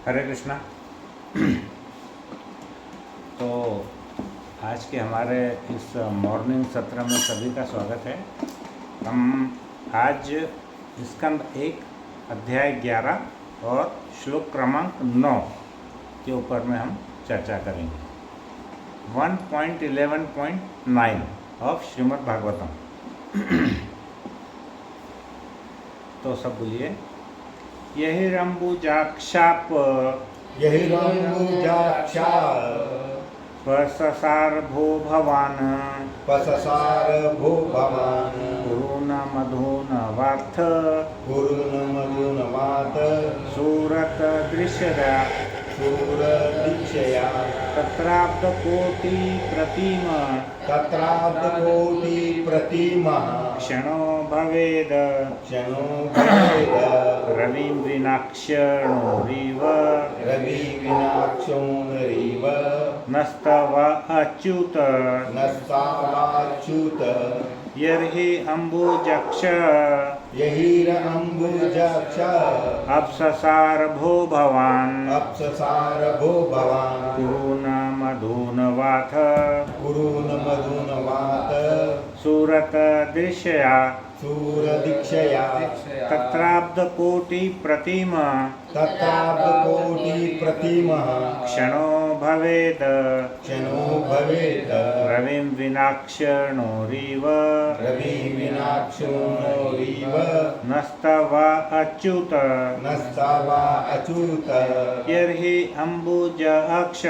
हरे कृष्णा। तो आज के हमारे इस मॉर्निंग सत्र में सभी का स्वागत है। हम आज स्कंद 1 अध्याय 11 और श्लोक क्रमांक 9 के ऊपर में हम चर्चा करेंगे। 1.11.9 ऑफ श्रीमद् भागवतम। तो सब बोलिए। यही रंबुजाक्षाप पससार भो भवान कुरुन मधुन वार्थ सूरत दृश्यया तत्राब्द कोटि प्रतिमा क्षणो भवेद रविं विनाक्ष्योरिव नस्तव अच्युत यर्हि अम्बुजक्ष अप्ससार भो भवान कुरुन मधुन वाथ सूरत दृश्यया तत्राब्द कोटि प्रतिमा क्षणो भवेद रविं विनाक्ष्योरिव नस्तव अच्युत यर्हि अम्बुज अक्ष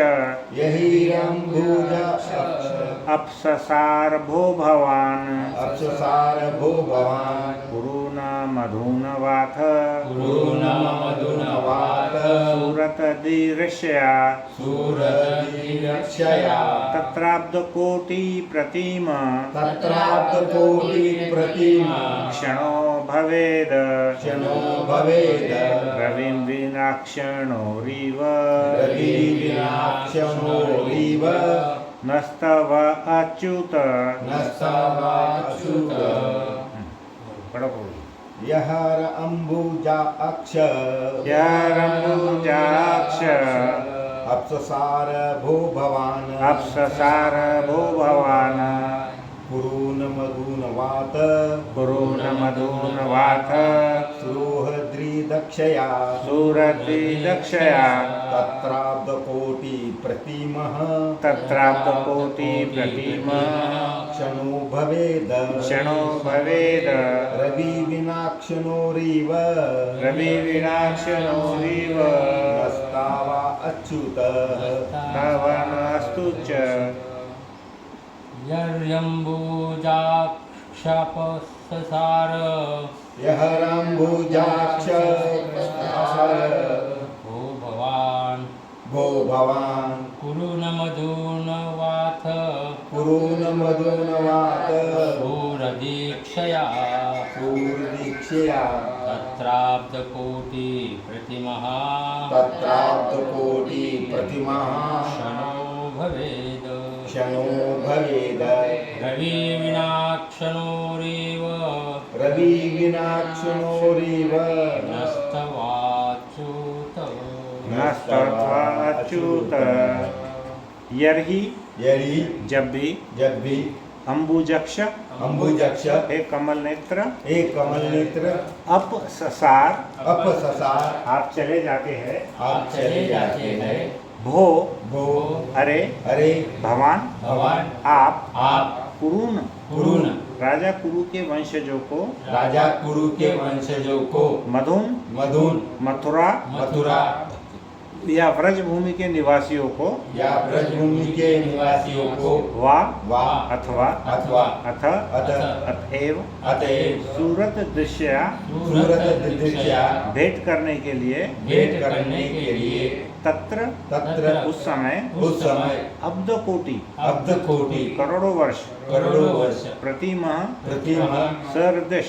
अप्ससार भो भवान कुरुन मधुन वाथ सूरत दृश्यया तत्राब्द कोटि प्रतिमा क्षणो भवेद रविं विनाक्ष्योरिव नस्तव अच्युत यह अम्बुजाक्ष अप्ससार भो भवान कुरुन मधुन वात सूरद्रिदक्षया तत्राब्द कोटि प्रतिमः क्षणो भवेद रवि विनाक्षणोरिव नस्तावा अच्युत तवनस्तु च यर्यम्बुजाक्षपससार यह रंबुजाक्ष भो भवान कुरुन मधुन वाथ सूरदीक्षया तत्राब्द कोटि प्रतिमः क्षणो भवेद रवि विनाक्षणोरिव नस्तवाच्युत यर्हि जब भी अम्बुजक्ष एक कमल नेत्र अपससार आप चले जाते हैं भो अरे भवान आप कुरुन राजा कुरु के वंशजों को मधुन मथुरा या व्रजभूमि के निवासियों को वा अथवा अतएव सूरत दृश्यया भेंट करने के लिए तत्र उस समय अब्द कोटि करोड़ों वर्ष प्रतिमा सरदश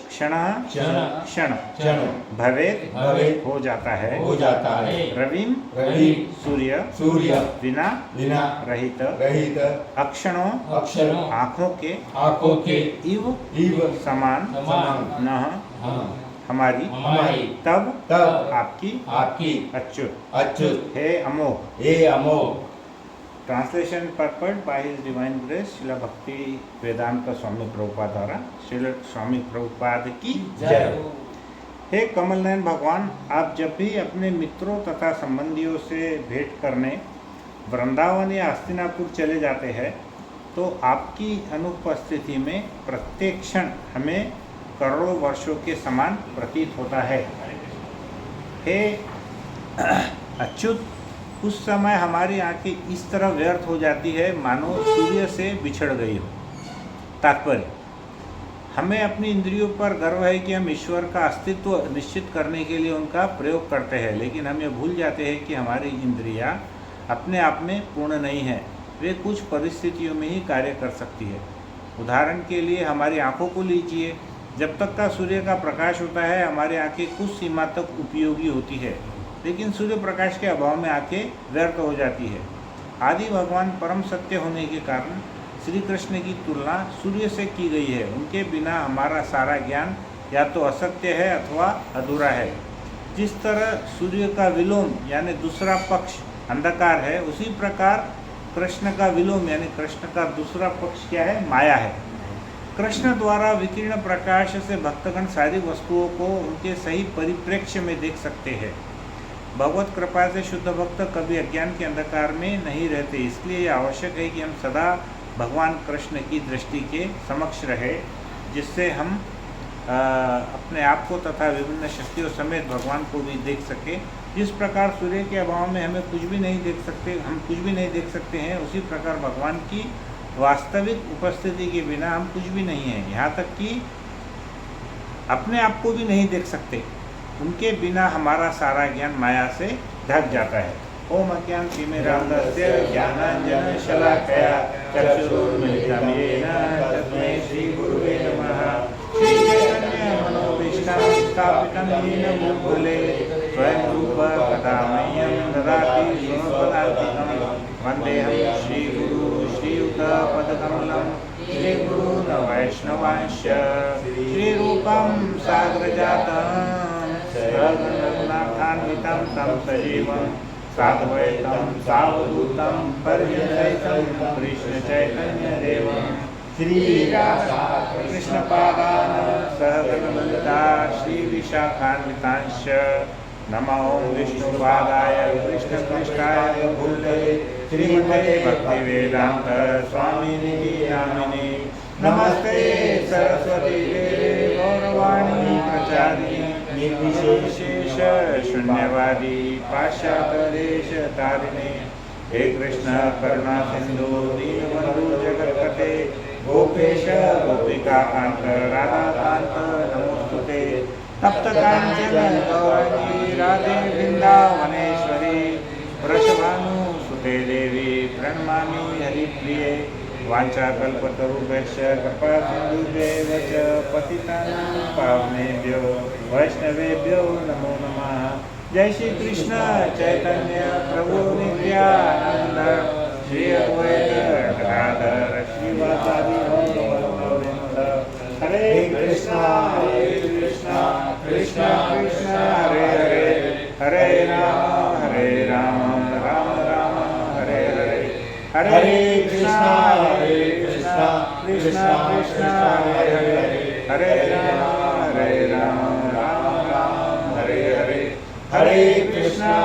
क्षण भवेद हो जाता है रविम सूर्य विना रहित अक्षणों आँखों के इव समान न हमारी हमारी तब तब आपकी आपकी अच्युत अच्युत हे अमोघ। हे Amogha. Translation purport by His Divine Grace Srila Bhakti Vedanta स्वामी प्रभुपाद द्वारा श्रील स्वामी प्रभुपाद की जय। हे कमल नयन भगवान, आप जब भी अपने मित्रों तथा संबंधियों से भेंट करने वृंदावन या हस्तिनापुर चले जाते हैं तो आपकी अनुपस्थिति में प्रत्येक क्षण हमें करोड़ों वर्षों के समान प्रतीत होता है। हे अच्युत, उस समय हमारी आंखें इस तरह व्यर्थ हो जाती है मानो सूर्य से बिछड़ गई हो। तात्पर्य, हमें अपनी इंद्रियों पर गर्व है कि हम ईश्वर का अस्तित्व निश्चित करने के लिए उनका प्रयोग करते हैं, लेकिन हम ये भूल जाते हैं कि हमारी इंद्रियां अपने आप में पूर्ण नहीं है, वे कुछ परिस्थितियों में ही कार्य कर सकती है। उदाहरण के लिए हमारी आंखों को लीजिए, जब तक का सूर्य का प्रकाश होता है हमारी आंखें कुछ सीमा तक उपयोगी होती है, लेकिन सूर्य प्रकाश के अभाव में आंखें व्यर्थ हो जाती है। आदि भगवान परम सत्य होने के कारण श्री कृष्ण की तुलना सूर्य से की गई है। उनके बिना हमारा सारा ज्ञान या तो असत्य है अथवा अधूरा है। जिस तरह सूर्य का विलोम यानी दूसरा पक्ष अंधकार है, उसी प्रकार कृष्ण का विलोम यानी कृष्ण का दूसरा पक्ष क्या है? माया है। कृष्ण द्वारा विकीर्ण प्रकाश से भक्तगण सारी वस्तुओं को उनके सही परिप्रेक्ष्य में देख सकते हैं। भगवत कृपा से शुद्ध भक्त कभी अज्ञान के अंधकार में नहीं रहते, इसलिए यह आवश्यक है कि हम सदा भगवान कृष्ण की दृष्टि के समक्ष रहे, जिससे हम अपने आप को तथा विभिन्न शक्तियों समेत भगवान को भी देख सके। जिस प्रकार सूर्य के अभाव में हम कुछ भी नहीं देख सकते हैं, उसी प्रकार भगवान की वास्तविक उपस्थिति के बिना हम कुछ भी नहीं हैं, यहाँ तक कि अपने आप को भी नहीं देख सकते। उनके बिना हमारा सारा ज्ञान माया से ढक जाता है। ओम अज्ञानतिमिरान्धस्य ज्ञानाञ्जनशलाकया चक्षुरुन्मिलितं येन तस्मै श्रीगुरुवे नमः। श्रीचैतन्यमनोभीष्टं स्थापितं येन भूतले स्वयं रूप कदा मह्यं ददाति स्वपदान्तिकं। वन्देऽहं श्रीगुरु श्रीयुतपदकमलं श्रीगुरून् वैष्णवांश्च श्रीरूपं साग्रजातं रघुनाथान्वितं तं सजीवं साद्वैतं सावधूतं परिजनसहितं कृष्णचैतन्यदेवं श्रीराधाकृष्णपादान् सहगणललिता श्रीविशाखान्वितांश्च। नमो विष्णुपादाय कृष्णपृष्ठाय भूले श्रीमते भक्तिवेदान्त स्वामिनिधि नामिने। नमस्ते सरस्वती देवे गौरवाणी प्रचारिणे निर्विशेष शून्यवादी पाश्चात्यदेशतारिणे। हे कृष्ण करुणा सिंधु दीनबंधु जगत्पते गोपेश गोपिकाकांत राधाकांत नमोस्तुते। तप्त कांचन गौरांगी राधे वृंदावनेश्वरी वृषभानुसुते देवी प्रणमामि हरिप्रिये। वाञ्छाकल्पतरुभ्यश्च कृपासिन्धुभ्येव च पतितानां पावनेभ्यो वैष्णवेभ्यो नमो नमः। जय श्री कृष्ण चैतन्य प्रभु नित्यानंद श्री अद्वैत गदाधर श्रीवासादि गौरवृंद। हरे कृष्णा कृष्ण कृष्ण हरे हरे, हरे राम राम राम हरे हरे। हरे कृष्णा कृष्ण कृष्ण हरे हरे, हरे राम राम राम हरे हरे। हरे कृष्णा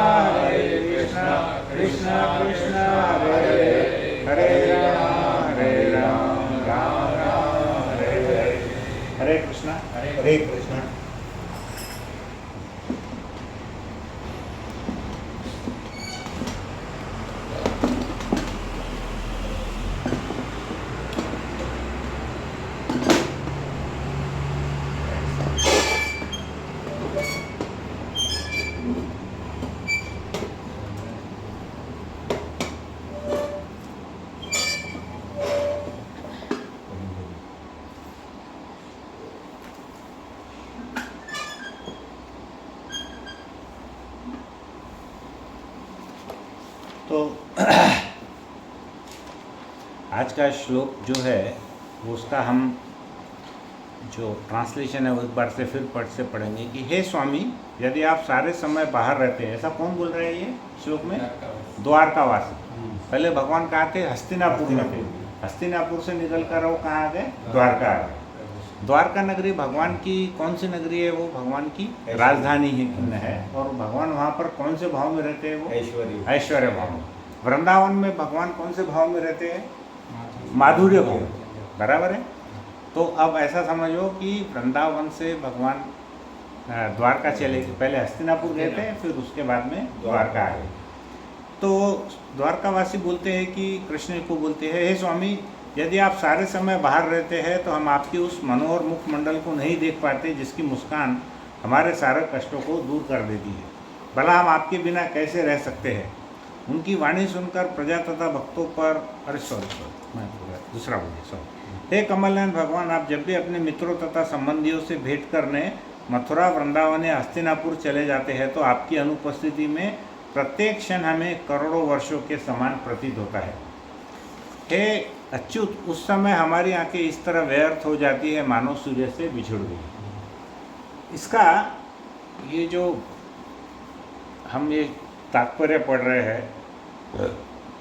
कृष्ण कृष्ण हरे हरे, हरे राम राम राम हरे हरे। हरे कृष्णा। हरे कृष्ण। तो आज का श्लोक जो है वो उसका हम जो ट्रांसलेशन है वो एक बार से फिर पढ़ेंगे कि हे स्वामी, यदि आप सारे समय बाहर रहते हैं, ऐसा कौन बोल रहा है ये श्लोक में? द्वारकावासी। पहले भगवान कहाँ थे? हस्तिनापुर में थे। हस्तिनापुर से निकल कर वो कहाँ आ गए? द्वारका आ गए। द्वारका नगरी भगवान की कौन सी नगरी है? वो भगवान की राजधानी है। और भगवान वहाँ पर कौन से भाव में रहते हैं? वो ऐश्वर्य भाव में। वृंदावन में भगवान कौन से भाव में रहते हैं? माधुर्य भाव। बराबर है। तो अब ऐसा समझो कि वृंदावन से भगवान द्वारका चले गए। पहले हस्तिनापुर गए थे, फिर उसके बाद में द्वारका आ गए। तो द्वारकावासी बोलते हैं कि कृष्ण को बोलते हैं, हे स्वामी, यदि आप सारे समय बाहर रहते हैं तो हम आपकी उस मनोहर मुखमंडल को नहीं देख पाते जिसकी मुस्कान हमारे सारे कष्टों को दूर कर देती है। भला हम आपके बिना कैसे रह सकते हैं? उनकी वाणी सुनकर प्रजा तथा भक्तों पर मैं दूसरा बोलिए। हे कमलनयन भगवान, आप जब भी अपने मित्रों तथा संबंधियों से भेंट करने मथुरा, वृंदावन या हस्तिनापुर चले जाते हैं तो आपकी अनुपस्थिति में प्रत्येक क्षण हमें करोड़ों वर्षों के समान प्रतीत होता है। हे अच्युत, उस समय हमारी आंखें इस तरह व्यर्थ हो जाती है मानो सूर्य से बिछुड़ गई। इसका ये जो हम ये तात्पर्य पढ़ रहे हैं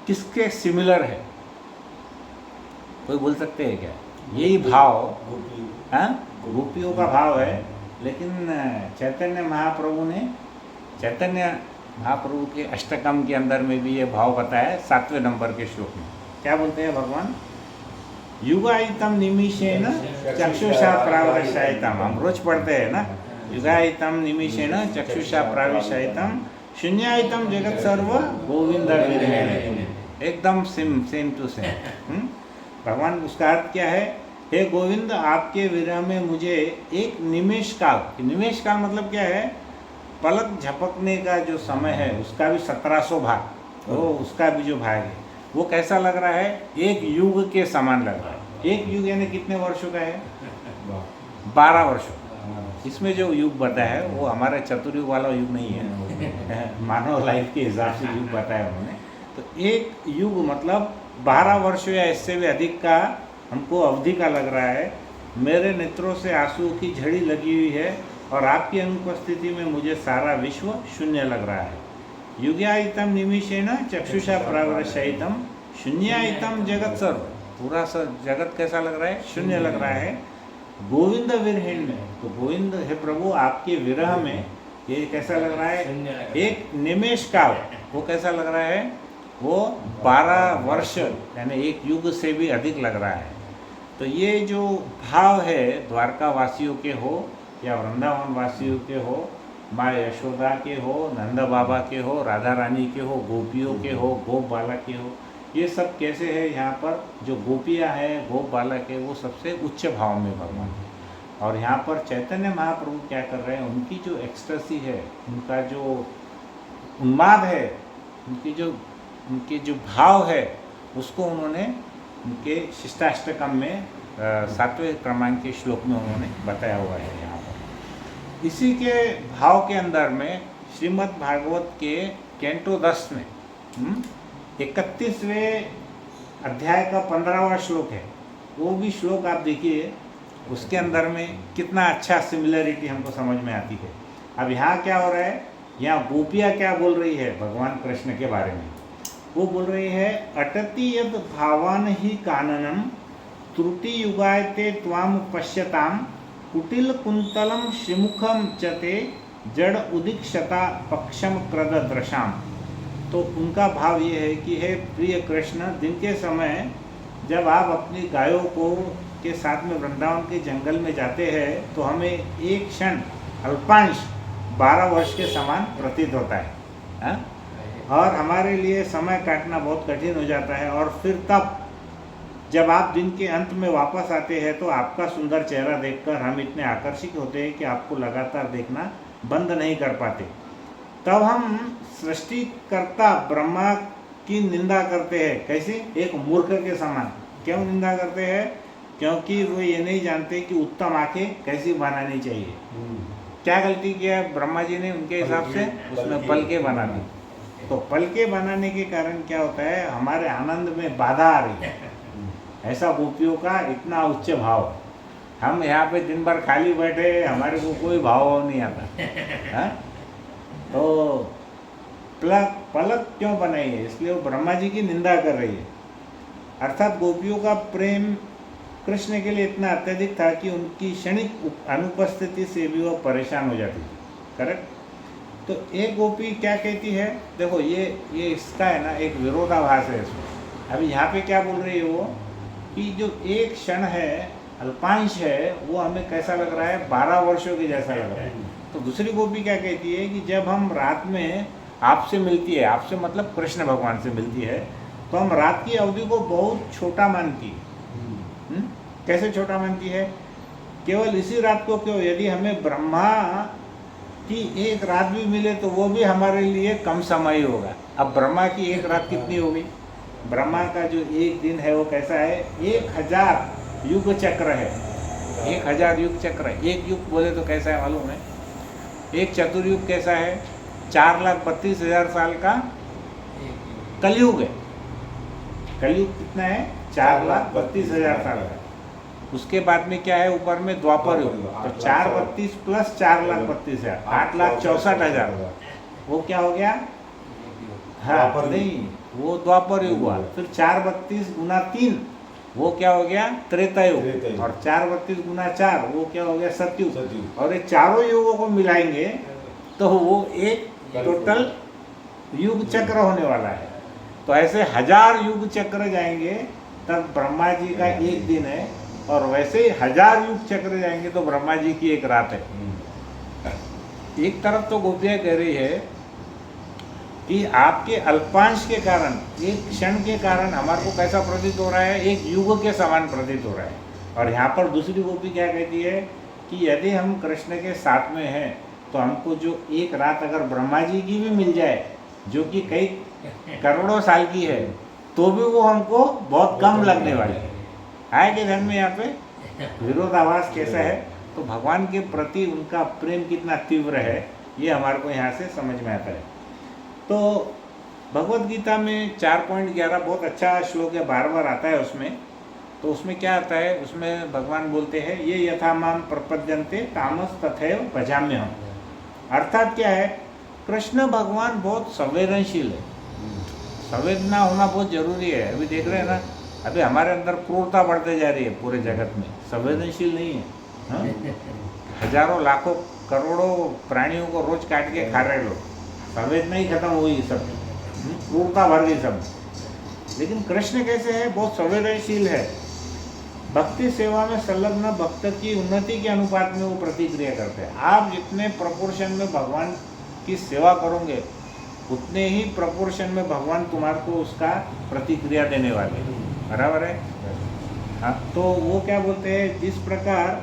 किसके सिमिलर है? कोई बोल सकते हैं क्या? यही भाव गोपियों का भाव है। लेकिन चैतन्य महाप्रभु के अष्टकम के अंदर में भी ये भाव बताया है 7वें नंबर के श्लोक में। क्या बोलते हैं भगवान? युगायितम निमिषेण चक्षुषा प्राविशायितम। हम रोज पढ़ते हैं ना, युगायितम निमिषेण चक्षुषा प्राविशायितम शून्यायितम जगत सर्व गोविंद विरह। एकदम सेम टू सेम। भगवान उसका अर्थ क्या है? हे गोविंद, आपके विरह में मुझे एक निमेष काल मतलब क्या है? पलक झपकने का जो समय है उसका भी 1700 भाग, वो उसका भी जो भाग है वो कैसा लग रहा है? एक युग के समान लग रहा है। एक युग यानी कितने वर्षों का है? 12 वर्षों। इसमें जो युग बताया है वो हमारे चतुर्युग वाला युग नहीं है, मानव लाइफ के हिसाब से युग बताया उन्होंने। तो एक युग मतलब 12 वर्षों या इससे भी अधिक का हमको अवधि का लग रहा है। मेरे नेत्रों से आंसू की झड़ी लगी हुई है और आपकी अनुपस्थिति में मुझे सारा विश्व शून्य लग रहा है। युगायितम निमिषेण चक्षुषा प्रावरशयितम शून्यायितम जगत सर्व। पूरा जगत कैसा लग रहा है? शून्य लग रहा है। गोविंद विरहीन में, तो गोविंद है प्रभु, आपके विरह में ये कैसा लग रहा है? एक निमेष काल। वो कैसा लग रहा है? वो 12 वर्ष यानी एक युग से भी अधिक लग रहा है। तो ये जो भाव है द्वारका वासियों के हो या वृंदावन वासियों के हो, माँ यशोदा के हो, नंद बाबा के हो, राधा रानी के हो, गोपियों के हो, गोप बालक के हो, ये सब कैसे है? यहाँ पर जो गोपियाँ हैं, गोप बालक है, वो सबसे उच्च भाव में भगवान है। और यहाँ पर चैतन्य महाप्रभु क्या कर रहे हैं? उनकी जो एक्सटेसी है, उनका जो उन्माद है, उनके जो भाव है, उसको उन्होंने उनके शिष्टाष्टकम में 7वें क्रमांक के श्लोक में उन्होंने बताया हुआ है। यहाँ पर इसी के भाव के अंदर में श्रीमद् भागवत के कैंटो 10 में 31वें अध्याय का 15वां श्लोक है। वो भी श्लोक आप देखिए, उसके अंदर में कितना अच्छा सिमिलरिटी हमको समझ में आती है। अब यहाँ क्या हो रहा है? यहाँ गोपियाँ क्या बोल रही है भगवान कृष्ण के बारे में? वो बोल रही है, अटति यद भावान ही काननम त्रुटि युगायते त्वाम पश्यताम कुटिल कुंतलम श्रीमुखम चते जड़ उदीक्षता पक्षम क्रद दृशाम। तो उनका भाव ये है कि हे प्रिय कृष्ण, दिन के समय जब आप अपनी गायों को के साथ में वृंदावन के जंगल में जाते हैं तो हमें एक क्षण अल्पांश 12 वर्ष के समान प्रतीत होता है, और हमारे लिए समय काटना बहुत कठिन हो जाता है। और फिर तब जब आप दिन के अंत में वापस आते हैं तो आपका सुंदर चेहरा देखकर हम इतने आकर्षित होते हैं कि आपको लगातार देखना बंद नहीं कर पाते। तब हम सृष्टिकर्ता ब्रह्मा की निंदा करते हैं। कैसे? एक मूर्ख के समान। क्यों निंदा करते हैं? क्योंकि वो ये नहीं जानते कि उत्तम आंखें कैसी बनानी चाहिए। क्या गलती किया ब्रह्मा जी ने? उनके हिसाब से उसमें पलके बना दी। तो पलके बनाने के कारण क्या होता है? हमारे आनंद में बाधा आ रही है। ऐसा गोपियों का इतना उच्च भाव। हम यहाँ पे दिन भर खाली बैठे, हमारे को कोई भाव नहीं आता हाँ? तो पलक क्यों बनाई है, इसलिए वो ब्रह्मा जी की निंदा कर रही है। अर्थात गोपियों का प्रेम कृष्ण के लिए इतना अत्यधिक था कि उनकी क्षणिक अनुपस्थिति से भी वह परेशान हो जाती थी। करेक्ट। तो एक गोपी क्या कहती है, देखो ये इसका है ना एक विरोधाभास है इसमें। अभी यहाँ पे क्या बोल रही है वो, कि जो एक क्षण है, अल्पांश है, वो हमें कैसा लग रहा है, 12 वर्षों के जैसा लग रहा है। तो दूसरी गोपी क्या कहती है कि जब हम रात में आपसे मिलती है, आपसे मतलब कृष्ण भगवान से मिलती है, तो हम रात की अवधि को बहुत छोटा मानती है। कैसे छोटा मानती है, केवल इसी रात को क्यों, यदि हमें ब्रह्मा की एक रात भी मिले तो वो भी हमारे लिए कम समय ही होगा। अब ब्रह्मा की एक रात कितनी होगी, ब्रह्मा का जो एक दिन है वो कैसा है, 1000 युग चक्र है। 1000 युग चक्र है। एक युग बोले तो कैसा है मालूम है, एक चतुर्युग कैसा है, 4,32,000 साल का कलयुग है। कलयुग कितना है, 4,32,000 साल का। उसके बाद में क्या है, ऊपर में द्वापर युग, तो 4,32 प्लस 4,32,000, 8,64,000। वो क्या हो गया, हाँ नहीं, वो द्वापर युग हुआ। फिर 4,32 गुना 3 वो क्या हो गया, त्रेता युग। और 4,32 गुना 4 वो क्या हो गया, सतयुग। और ये चारों युगों को मिलाएंगे तो वो एक टोटल युग चक्र होने वाला है। तो ऐसे 1000 युग चक्र जाएंगे तब ब्रह्मा जी का एक दिन है, और वैसे ही 1000 युग चक्र जाएंगे तो ब्रह्मा जी की एक रात है। एक तरफ तो गोपियाँ कह रही है कि आपके अल्पांश के कारण, एक क्षण के कारण हमारे को कैसा प्रतीत हो रहा है, एक युग के समान प्रतीत हो रहा है। और यहाँ पर दूसरी गोपी क्या कहती है कि यदि हम कृष्ण के साथ में हैं तो हमको जो एक रात अगर ब्रह्मा जी की भी मिल जाए, जो कि कई करोड़ों साल की है, तो भी वो हमको बहुत कम लगने वाली है। आए के ध्यान में यहाँ पे विरोधाभास कैसा है, तो भगवान के प्रति उनका प्रेम कितना तीव्र है, ये हमारे को यहाँ से समझ में आता है। तो भगवत गीता में 4.11 बहुत अच्छा श्लोक है, बार बार आता है उसमें। तो उसमें क्या आता है, उसमें भगवान बोलते हैं, ये यथा माम प्रपद्यन्ते तामस तथैव भजाम्यहम्। अर्थात क्या है, कृष्ण भगवान बहुत संवेदनशील है। संवेदना होना बहुत जरूरी है। अभी देख रहे हैं ना, अभी हमारे अंदर क्रूरता बढ़ते जा रही है पूरे जगत में, संवेदनशील नहीं है। हाँ? हजारों लाखों करोड़ों प्राणियों को रोज काट के खा रहे लोग, संवेदना ही खत्म हुई, सब क्रूरता भर गई सब। लेकिन कृष्ण कैसे है, बहुत संवेदनशील है। भक्ति सेवा में संलग्न भक्त की उन्नति के अनुपात में वो प्रतिक्रिया करते हैं। आप जितने प्रपोर्शन में भगवान की सेवा करोगे, उतने ही प्रपोर्शन में भगवान तुम्हारे को उसका प्रतिक्रिया देने वाले हैं। बराबर है। हाँ, तो वो क्या बोलते हैं, जिस प्रकार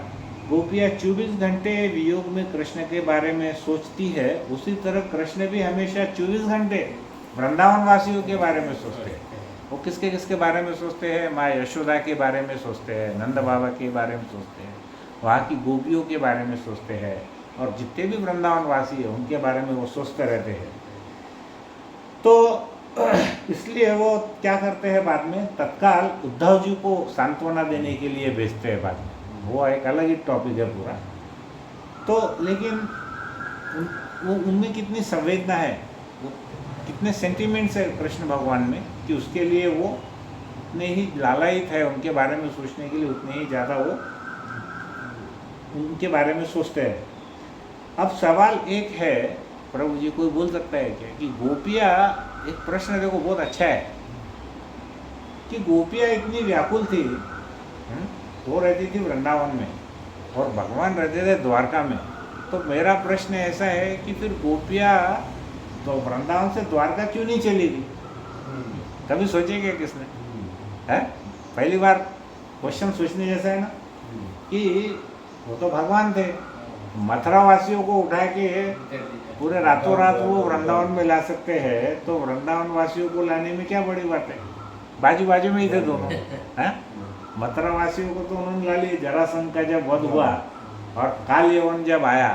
गोपियाँ 24 घंटे वियोग में कृष्ण के बारे में सोचती है, उसी तरह कृष्ण भी हमेशा 24 घंटे वृंदावन वासियों के बारे में सोचते हैं। वो किसके किसके बारे में सोचते हैं, माँ यशोदा के बारे में सोचते हैं, नंद बाबा के बारे में सोचते हैं, वहाँ की गोपियों के बारे में सोचते हैं, और जितने भी वृंदावन वासी हैं उनके बारे में वो सोचते रहते हैं। तो इसलिए वो क्या करते हैं, बाद में तत्काल उद्धव जी को सांत्वना देने के लिए भेजते हैं बाद में। वो एक अलग ही टॉपिक है पूरा। तो लेकिन उनमें कितनी संवेदना है, वो कितने सेंटिमेंट्स है कृष्ण भगवान में, कि उसके लिए वो उतने ही लालायित है उनके बारे में सोचने के लिए, उतने ही ज़्यादा वो उनके बारे में सोचते हैं। अब सवाल एक है, प्रभु जी कोई बोल सकता है क्या कि गोपियाँ, एक प्रश्न देखो बहुत अच्छा है, कि गोपियाँ इतनी व्याकुल थी, वो रहती थी वृंदावन में और भगवान रहते थे द्वारका में। तो मेरा प्रश्न ऐसा है कि फिर गोपियाँ तो वृंदावन से द्वारका क्यों नहीं चली गई? कभी सोचेगा किसने? है पहली बार क्वेश्चन सोचने जैसा है ना, कि वो तो भगवान थे, मथुरा वासियों को उठा के पूरे रातों रात वो वृंदावन में ला सकते हैं, तो वृंदावन वासियों को लाने में क्या बड़ी बात है? बाजू बाजू में ही थे दोनों। हैं, मथुरा वासियों को तो उन्होंने ला लिया, जरासंध का जब वध हुआ और काल यवन जब आया,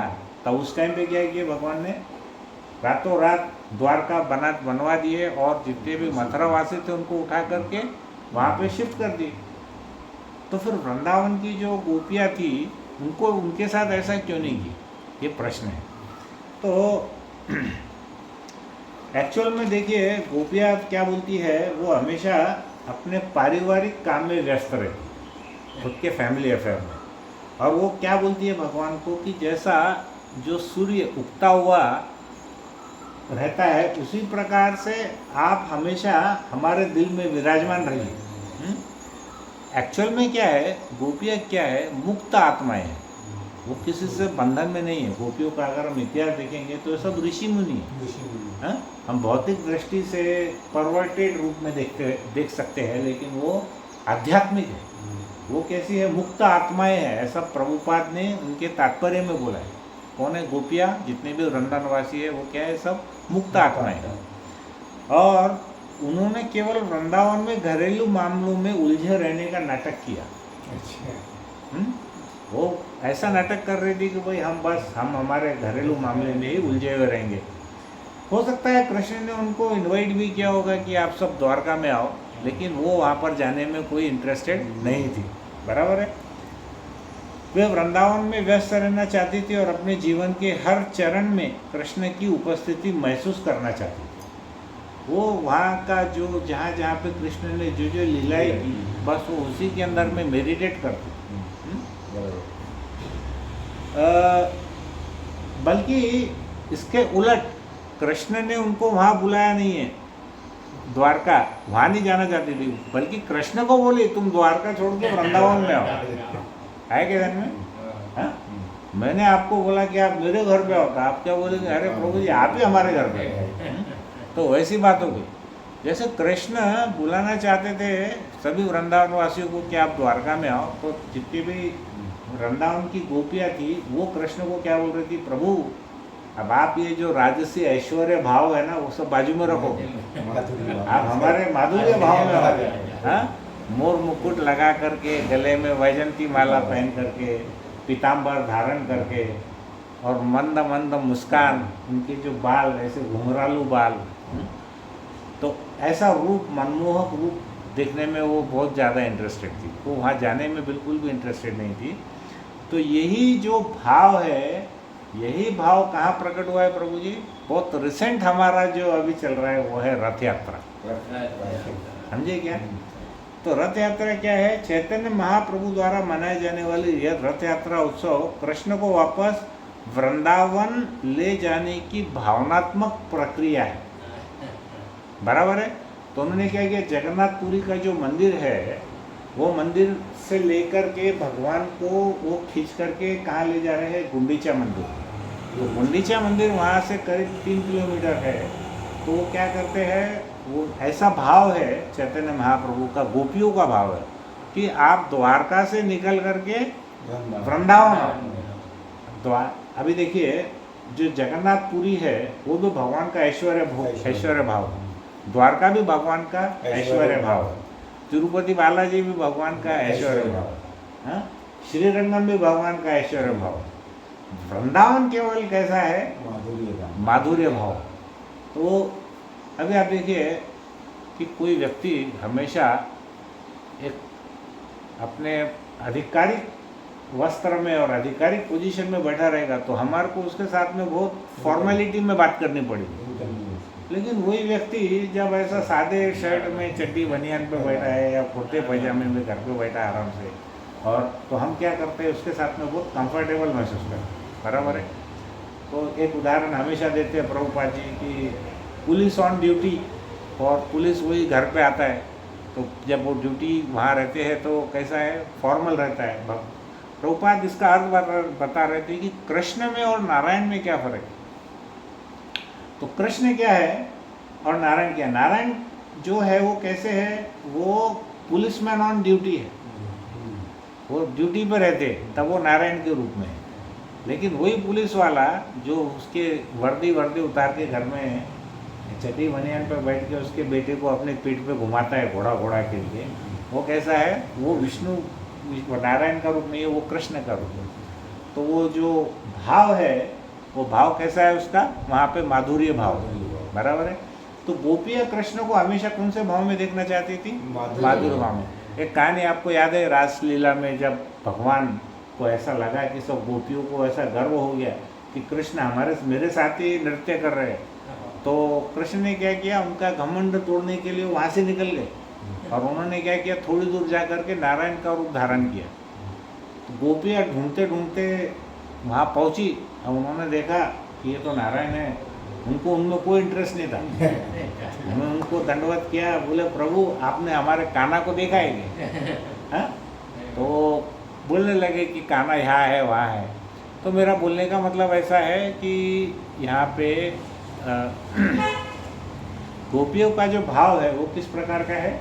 तब उस टाइम पे क्या किया भगवान ने, रातों रात द्वारका बनवा दिए, और जितने भी मथुरा वासी थे उनको उठा करके वहाँ पे शिफ्ट कर दिए। तो फिर वृंदावन की जो गोपियाँ थी उनको उनके साथ ऐसा क्यों नहीं की, ये प्रश्न है। तो एक्चुअल में देखिए गोपियाँ क्या बोलती है, वो हमेशा अपने पारिवारिक काम में व्यस्त रहती, खुद के फैमिली अफेयर में। और वो क्या बोलती है भगवान को कि जैसा जो सूर्य उगता हुआ रहता है उसी प्रकार से आप हमेशा हमारे दिल में विराजमान रहिए। एक्चुअल में क्या है, गोपियाँ क्या है, मुक्त आत्माएं हैं, वो किसी से बंधन में नहीं है। गोपियों का अगर हम इतिहास देखेंगे तो ये सब ऋषि मुनि है। हम भौतिक दृष्टि से परवर्टेड रूप में देख सकते हैं, लेकिन वो आध्यात्मिक है। वो कैसी है, मुक्त आत्माएं हैं, ऐसा प्रभुपाद ने उनके तात्पर्य में बोला है। कौन है गोपियाँ, जितने भी वृंदावनवासी है वो क्या है, सब मुक्त आत्माएं हैं। और उन्होंने केवल वृंदावन में घरेलू मामलों में उलझे रहने का नाटक किया। वो ऐसा नाटक कर रही थी कि भाई हम हमारे घरेलू मामले में ही उलझे हुए रहेंगे। हो सकता है कृष्ण ने उनको इनवाइट भी किया होगा कि आप सब द्वारका में आओ, लेकिन वो वहाँ पर जाने में कोई इंटरेस्टेड नहीं थी। बराबर है, वे वृंदावन में व्यस्त रहना चाहती थी और अपने जीवन के हर चरण में कृष्ण की उपस्थिति महसूस करना चाहती थी। वो वहाँ का जो जहाँ जहाँ पे कृष्ण ने जो जो लीलाएं की, बस वो उसी के अंदर में मेडिटेट करती। बल्कि इसके उलट कृष्ण ने उनको वहाँ बुलाया नहीं है, द्वारका वहाँ नहीं जाना चाहती थी, बल्कि कृष्ण को बोली तुम द्वारका छोड़ के वृंदावन में आओ। आए क्या ध्यान में? हाँ? मैंने आपको बोला कि आप मेरे घर पे आओ, तो आप क्या बोलेंगे, अरे प्रभु जी आप ही हमारे घर पे आओ। तो वैसी बात हो गई। जैसे कृष्ण बुलाना चाहते थे सभी वृंदावन वासियों को कि आप द्वारका में आओ, तो जितनी भी वृंदावन की गोपियाँ थी वो कृष्ण को क्या बोल रही थी, प्रभु अब आप ये जो राजसी ऐश्वर्य भाव है ना वो सब बाजू में रखो, आप हमारे माधुर्य भाव में आओ। हाँ, मोर मुकुट लगा करके, गले में वैजंती माला पहन करके, पीताम्बर धारण करके, और मंद मंद मुस्कान, उनके जो बाल ऐसे घुंघरालू बाल, तो ऐसा रूप, मनमोहक रूप देखने में वो बहुत ज़्यादा इंटरेस्टेड थी। वो वहाँ जाने में बिल्कुल भी इंटरेस्टेड नहीं थी। तो यही जो भाव है, यही भाव कहाँ प्रकट हुआ है प्रभु जी? बहुत रिसेंट हमारा जो अभी चल रहा है वो है रथ यात्रा। समझे क्या? तो रथ यात्रा क्या है? चैतन्य महाप्रभु द्वारा मनाए जाने वाली यह रथ यात्रा उत्सव कृष्ण को वापस वृंदावन ले जाने की भावनात्मक प्रक्रिया है। बराबर है। तो उन्होंने क्या किया, जगन्नाथपुरी का जो मंदिर है वो मंदिर से लेकर के भगवान को वो खींच करके कहाँ ले जा रहे हैं, गुंडीचा मंदिर। तो गुंडीचा मंदिर वहाँ से करीब 3 किलोमीटर है। तो वो क्या करते हैं, वो ऐसा भाव है चैतन्य महाप्रभु का, गोपियों का भाव है कि आप द्वारका से निकल करके वृंदावन। अभी देखिए जो जगन्नाथपुरी है वो भी भगवान का ऐश्वर्य भाव, द्वारका भी भगवान का ऐश्वर्य भाव, तिरुपति बालाजी भी भगवान का ऐश्वर्य भाव, श्रीरंगम भी भगवान का ऐश्वर्य भाव, वृंदावन केवल कैसा है, माधुर्य भाव। तो अभी आप देखिए कि कोई व्यक्ति हमेशा एक अपने आधिकारिक वस्त्र में और आधिकारिक पोजीशन में बैठा रहेगा तो हमारे को उसके साथ में बहुत फॉर्मेलिटी में बात करनी पड़ेगी। लेकिन वही व्यक्ति जब ऐसा सादे शर्ट में, चड्डी बनियान पे बैठा है या कुर्ते पैजामे में घर पे बैठा है आराम से, और तो हम क्या करते हैं, उसके साथ में बहुत कंफर्टेबल महसूस करते हैं। बराबर है। तो एक उदाहरण हमेशा देते हैं प्रभुपाद जी की, पुलिस ऑन ड्यूटी, और पुलिस वही घर पे आता है, तो जब वो ड्यूटी वहाँ रहते हैं तो कैसा है, फॉर्मल रहता है। प्रभुपाद इसका अर्थ बता रहे थे कि कृष्ण में और नारायण में क्या फ़र्क है। तो कृष्ण क्या है और नारायण क्या है? नारायण जो है वो कैसे है, वो पुलिसमैन ऑन ड्यूटी है, वो ड्यूटी पर रहते हैं, तब वो नारायण के रूप में है। लेकिन वही पुलिस वाला जो उसके वर्दी उतार के घर में चड्डी बनियान पर बैठ के उसके बेटे को अपने पीठ पे घुमाता है घोड़ा के लिए, वो कैसा है, वो विष्णु नारायण का रूप नहीं है, वो कृष्ण का रूप है। तो वो जो भाव है वो भाव कैसा है उसका, वहाँ पे माधुर्य भाव। बराबर है। तो गोपियाँ कृष्ण को हमेशा कौन से भाव में देखना चाहती थी, माधुर्य भाव में। एक कहानी आपको याद है रासलीला में, जब भगवान को ऐसा लगा कि सब गोपियों को ऐसा गर्व हो गया कि कृष्ण मेरे साथ ही नृत्य कर रहे हैं, तो कृष्ण ने क्या किया, उनका घमंड तोड़ने के लिए वहाँ से निकल गए और उन्होंने क्या किया, थोड़ी दूर जा करके नारायण का रूप धारण किया। तो गोपियाँ ढूंढते ढूंढते वहाँ पहुँची और उन्होंने देखा कि ये तो नारायण है। उनको उनमें कोई इंटरेस्ट नहीं था। उन्होंने उनको दंडवत किया, बोले प्रभु आपने हमारे कान्हा को देखा है क्या? हाँ? तो बोलने लगे कि कान्हा यहाँ है वहाँ है। तो मेरा बोलने का मतलब ऐसा है कि यहाँ पे गोपियों का जो भाव है वो किस प्रकार का है,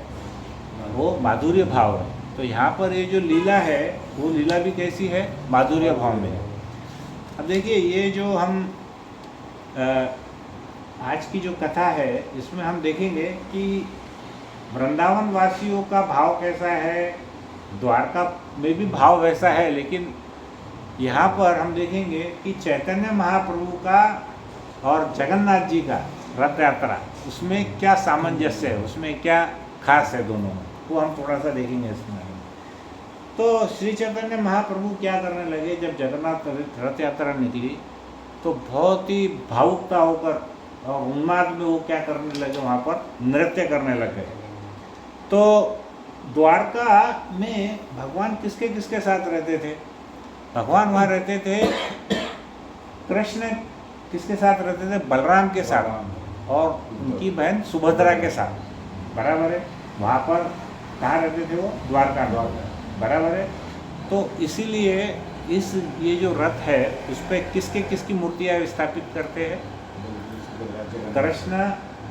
वो माधुर्य भाव है। तो यहाँ पर ये जो लीला है वो लीला भी कैसी है, माधुर्य भाव में है। अब देखिए ये जो हम आज की जो कथा है इसमें हम देखेंगे कि वृंदावन वासियों का भाव कैसा है, द्वारका में भी भाव वैसा है, लेकिन यहाँ पर हम देखेंगे कि चैतन्य महाप्रभु का और जगन्नाथ जी का रथ यात्रा, उसमें क्या सामंजस्य है, उसमें क्या खास है दोनों में, वो हम थोड़ा सा देखेंगे इसमें। तो श्री चैतन्य महाप्रभु क्या करने लगे, जब जगन्नाथ रथ यात्रा निकली तो बहुत ही भावुकता होकर और उन्माद में वो क्या करने लगे, वहाँ पर नृत्य करने लगे। तो द्वारका में भगवान किसके किसके साथ रहते थे? भगवान वहाँ रहते थे, कृष्ण किसके साथ रहते थे? बलराम के साथ और उनकी बहन सुभद्रा के साथ, बराबर है। वहाँ पर कहाँ रहते थे वो? द्वारका, बराबर है। तो इसीलिए ये जो रथ है उस पर किसके किसकी मूर्तियाँ स्थापित करते हैं? कृष्ण,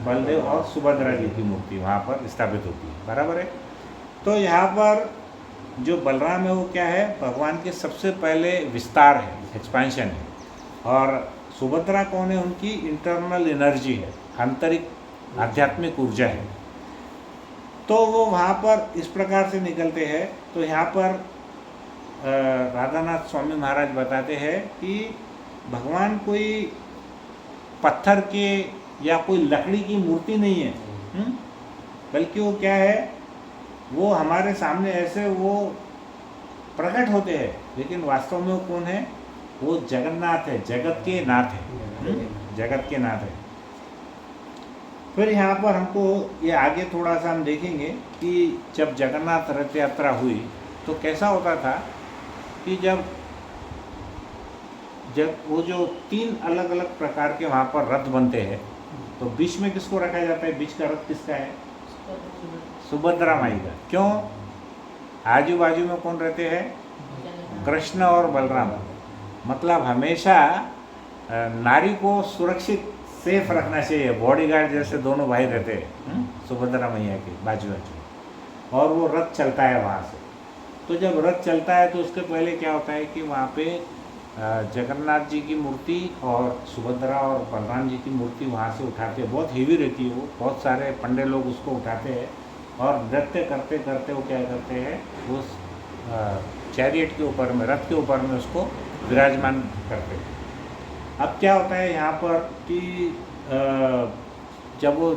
बलदेव और सुभद्रा जी की मूर्ति वहाँ पर स्थापित होती है, बराबर है। तो यहाँ पर जो बलराम है वो क्या है? भगवान के सबसे पहले विस्तार है, एक्सपेंशन है। और सुभद्रा कौन है? उनकी इंटरनल एनर्जी है, आंतरिक आध्यात्मिक ऊर्जा है। तो वो वहाँ पर इस प्रकार से निकलते हैं। तो यहाँ पर राधानाथ स्वामी महाराज बताते हैं कि भगवान कोई पत्थर के या कोई लकड़ी की मूर्ति नहीं है, बल्कि वो क्या है, वो हमारे सामने ऐसे वो प्रकट होते हैं, लेकिन वास्तव में वो कौन है? वो जगन्नाथ है, जगत के नाथ है, जगत के नाथ है। फिर यहाँ पर हमको ये आगे थोड़ा सा हम देखेंगे कि जब जगन्नाथ रथ यात्रा हुई तो कैसा होता था कि जब वो जो 3 अलग अलग प्रकार के वहाँ पर रथ बनते हैं, तो बीच में किसको रखा जाता है? बीच का रथ किसका है? सुभद्रा माई का। क्यों? आजू बाजू में कौन रहते हैं? कृष्ण और बलराम। मतलब हमेशा नारी को सुरक्षित सेफ रखना चाहिए, बॉडीगार्ड जैसे दोनों भाई रहते हैं सुभद्रा मैया के बाजू बाजू, और वो रथ चलता है वहाँ से। तो जब रथ चलता है तो उसके पहले क्या होता है कि वहाँ पे जगन्नाथ जी की मूर्ति और सुभद्रा और बलराम जी की मूर्ति वहाँ से उठाते हैं। बहुत हेवी रहती है वो, बहुत सारे पंडे लोग उसको उठाते हैं और नृत्य करते करते वो क्या करते हैं, उस चैरियट के ऊपर में, रथ के ऊपर में उसको विराजमान करते हैं। अब क्या होता है यहाँ पर कि जब वो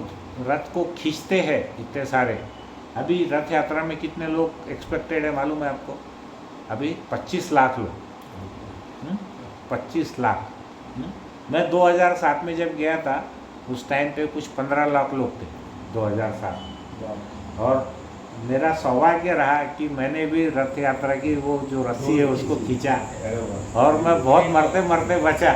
रथ को खींचते हैं इतने सारे, अभी रथ यात्रा में कितने लोग एक्सपेक्टेड है मालूम है आपको? अभी 25 लाख लोग, 25 लाख। मैं 2007 में जब गया था उस टाइम पे कुछ 15 लाख लोग थे 2007। और मेरा सौभाग्य रहा कि मैंने भी रथ यात्रा की वो जो रस्सी है उसको खींचा और मैं बहुत मरते मरते बचा।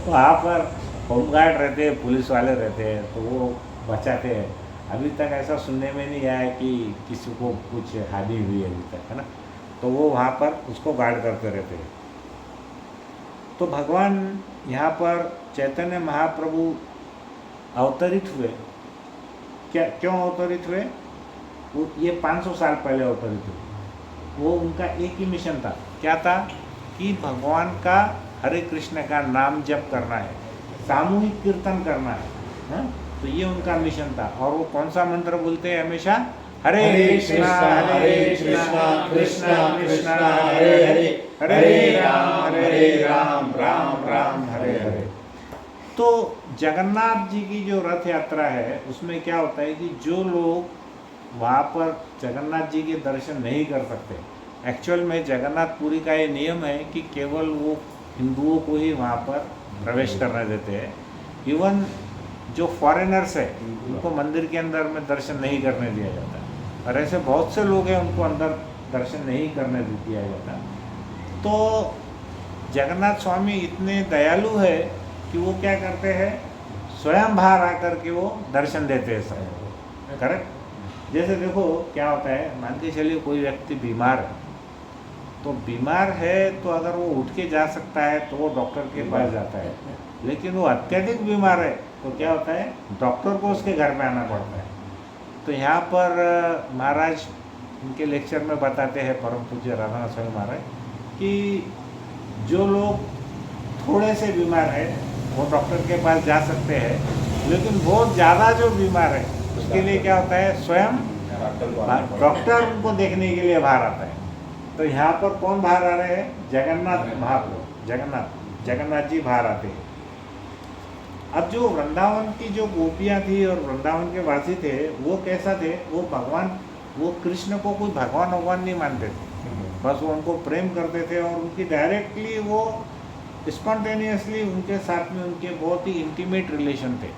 वहाँ पर होमगार्ड रहते हैं, पुलिस वाले रहते हैं, तो वो बचाते हैं। अभी तक ऐसा सुनने में नहीं आया कि किसी को कुछ हानि हुई है अभी तक, है ना। तो वो वहाँ पर उसको गार्ड करते रहते हैं। तो भगवान यहाँ पर चैतन्य महाप्रभु अवतरित हुए। क्यों अवतरित हुए? वो ये 500 साल पहले अवतरित हुए। वो उनका एक ही मिशन था। क्या था? कि भगवान का हरे कृष्ण का नाम जप करना है, सामूहिक कीर्तन करना है, तो ये उनका मिशन था। और वो कौन सा मंत्र बोलते हैं हमेशा? हरे कृष्णा कृष्णा कृष्णा हरे हरे, हरे राम राम राम हरे हरे। तो जगन्नाथ जी की जो रथ यात्रा है उसमें क्या होता है कि जो लोग वहाँ पर जगन्नाथ जी के दर्शन नहीं कर सकते। एक्चुअल में जगन्नाथपुरी का ये नियम है कि केवल वो हिंदुओं को ही वहाँ पर प्रवेश करने देते हैं। इवन जो फॉरेनर्स है उनको मंदिर के अंदर में दर्शन नहीं करने दिया जाता। और ऐसे बहुत से लोग हैं उनको अंदर दर्शन नहीं करने दिया जाता। तो जगन्नाथ स्वामी इतने दयालु है कि वो क्या करते हैं, स्वयं बाहर आकर के वो दर्शन देते हैं सबको। करेक्ट। जैसे देखो क्या होता है, मान के चलिए कोई व्यक्ति बीमार है, तो बीमार है तो अगर वो उठ के जा सकता है तो वो डॉक्टर के पास जाता है। लेकिन वो अत्यधिक बीमार है तो क्या होता है, डॉक्टर को उसके घर में आना पड़ता है। तो यहाँ पर महाराज उनके लेक्चर में बताते हैं, परम पूज्य राधानाथ स्वामी महाराज, कि जो लोग थोड़े से बीमार है वो डॉक्टर के पास जा सकते हैं, लेकिन बहुत ज़्यादा जो बीमार है उसके लिए क्या होता है, स्वयं डॉक्टर उनको देखने के लिए बाहर आता है। तो यहाँ पर कौन बाहर आ रहे हैं, जगन्नाथ महाप्रभु, जगन्नाथ जी बाहर आते हैं। अब जो वृंदावन की जो गोपियाँ थी और वृंदावन के वासी थे, वो कैसा थे, वो कृष्ण को कोई भगवान नहीं मानते थे। बस वो उनको प्रेम करते थे और उनकी डायरेक्टली वो स्पॉन्टेनियसली उनके साथ में उनके बहुत ही इंटीमेट रिलेशन थे।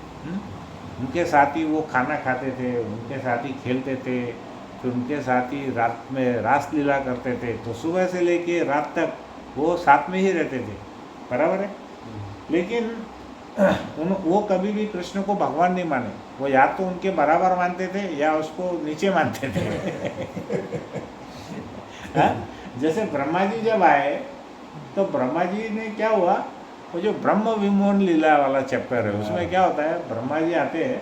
उनके साथ ही वो खाना खाते थे, उनके साथ ही खेलते थे, फिर उनके साथ ही रात में रास लीला करते थे। तो सुबह से लेके रात तक वो साथ में ही रहते थे, बराबर है। लेकिन वो कभी भी कृष्ण को भगवान नहीं माने। वो या तो उनके बराबर मानते थे या उसको नीचे मानते थे। जैसे ब्रह्मा जी जब आए तो ब्रह्मा जी ने क्या हुआ, वो जो ब्रह्म विमोहन लीला वाला चैप्टर है उसमें क्या होता है, ब्रह्मा जी आते हैं,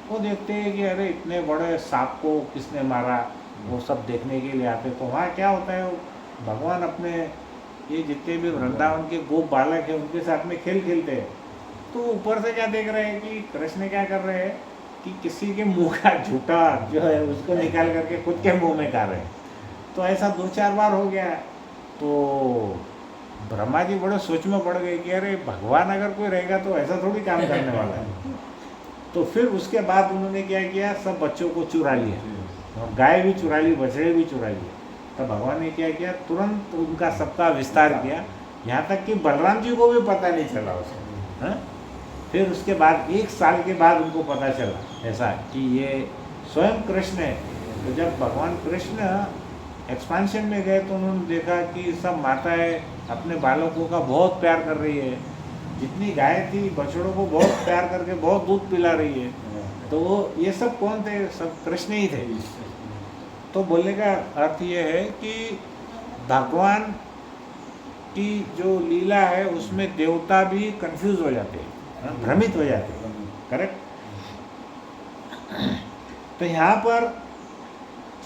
वो देखते हैं कि अरे इतने बड़े सांप को किसने मारा, वो सब देखने के लिए आते। तो वहाँ क्या होता है, भगवान अपने ये जितने भी वृंदावन के गोप बालक हैं उनके साथ में खेलते हैं। तो ऊपर से क्या देख रहे हैं कि कृष्ण क्या कर रहे हैं कि किसी के मुंह का झूठा जो है उसको निकाल करके खुद के मुंह में खा रहे हैं। तो ऐसा 2-4 बार हो गया। तो ब्रह्मा जी बड़े सोच में पड़ गए कि अरे भगवान अगर कोई रहेगा तो ऐसा थोड़ी काम करने वाला है। तो फिर उसके बाद उन्होंने क्या किया, सब बच्चों को चुरा लिया और गाय भी चुरा ली, बछड़े भी चुरा लिए। तब भगवान ने क्या किया, तुरंत उनका सबका विस्तार किया, यहाँ तक कि बलराम जी को भी पता नहीं चला उसे। हाँ, फिर उसके बाद 1 साल के बाद उनको पता चला ऐसा कि ये स्वयं कृष्ण है। तो जब भगवान कृष्ण एक्सपांशन में गए तो उन्होंने देखा कि सब माताएं अपने बालकों का बहुत प्यार कर रही है, जितनी गाय थी बछड़ों को बहुत प्यार करके बहुत दूध पिला रही है। तो वो ये सब कौन थे, सब कृष्ण ही थे। तो बोलने का अर्थ ये है कि भगवान की जो लीला है उसमें देवता भी कंफ्यूज हो जाते हैं, भ्रमित हो जाते हैं। करेक्ट। तो यहाँ पर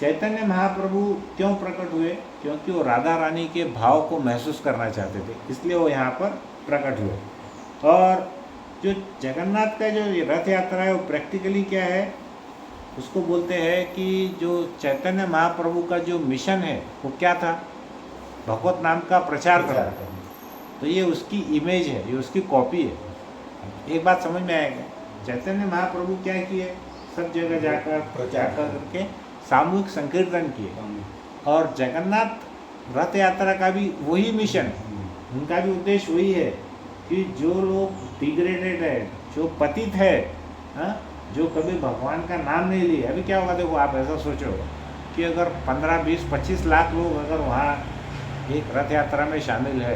चैतन्य महाप्रभु क्यों प्रकट हुए, क्योंकि वो राधा रानी के भाव को महसूस करना चाहते थे, इसलिए वो यहाँ पर प्रकट हुए। और जो जगन्नाथ का जो रथ यात्रा है वो प्रैक्टिकली क्या है, उसको बोलते हैं कि जो चैतन्य महाप्रभु का जो मिशन है वो क्या था, भगवत नाम का प्रचार करना। तो ये उसकी इमेज है, ये उसकी कॉपी है। एक बात समझ में आएगा, चैतन्य महाप्रभु क्या किए, सब जगह जाकर प्रचार करके सामूहिक संकीर्तन किए। और जगन्नाथ रथ यात्रा का भी वही मिशन, उनका भी उद्देश्य वही है कि जो लोग डिग्रेडेड है, जो पतित है, जो कभी भगवान का नाम नहीं लिए। अभी क्या होगा, देखो आप ऐसा सोचो कि अगर 15, 20, 25 लाख लोग अगर वहाँ एक रथ यात्रा में शामिल है,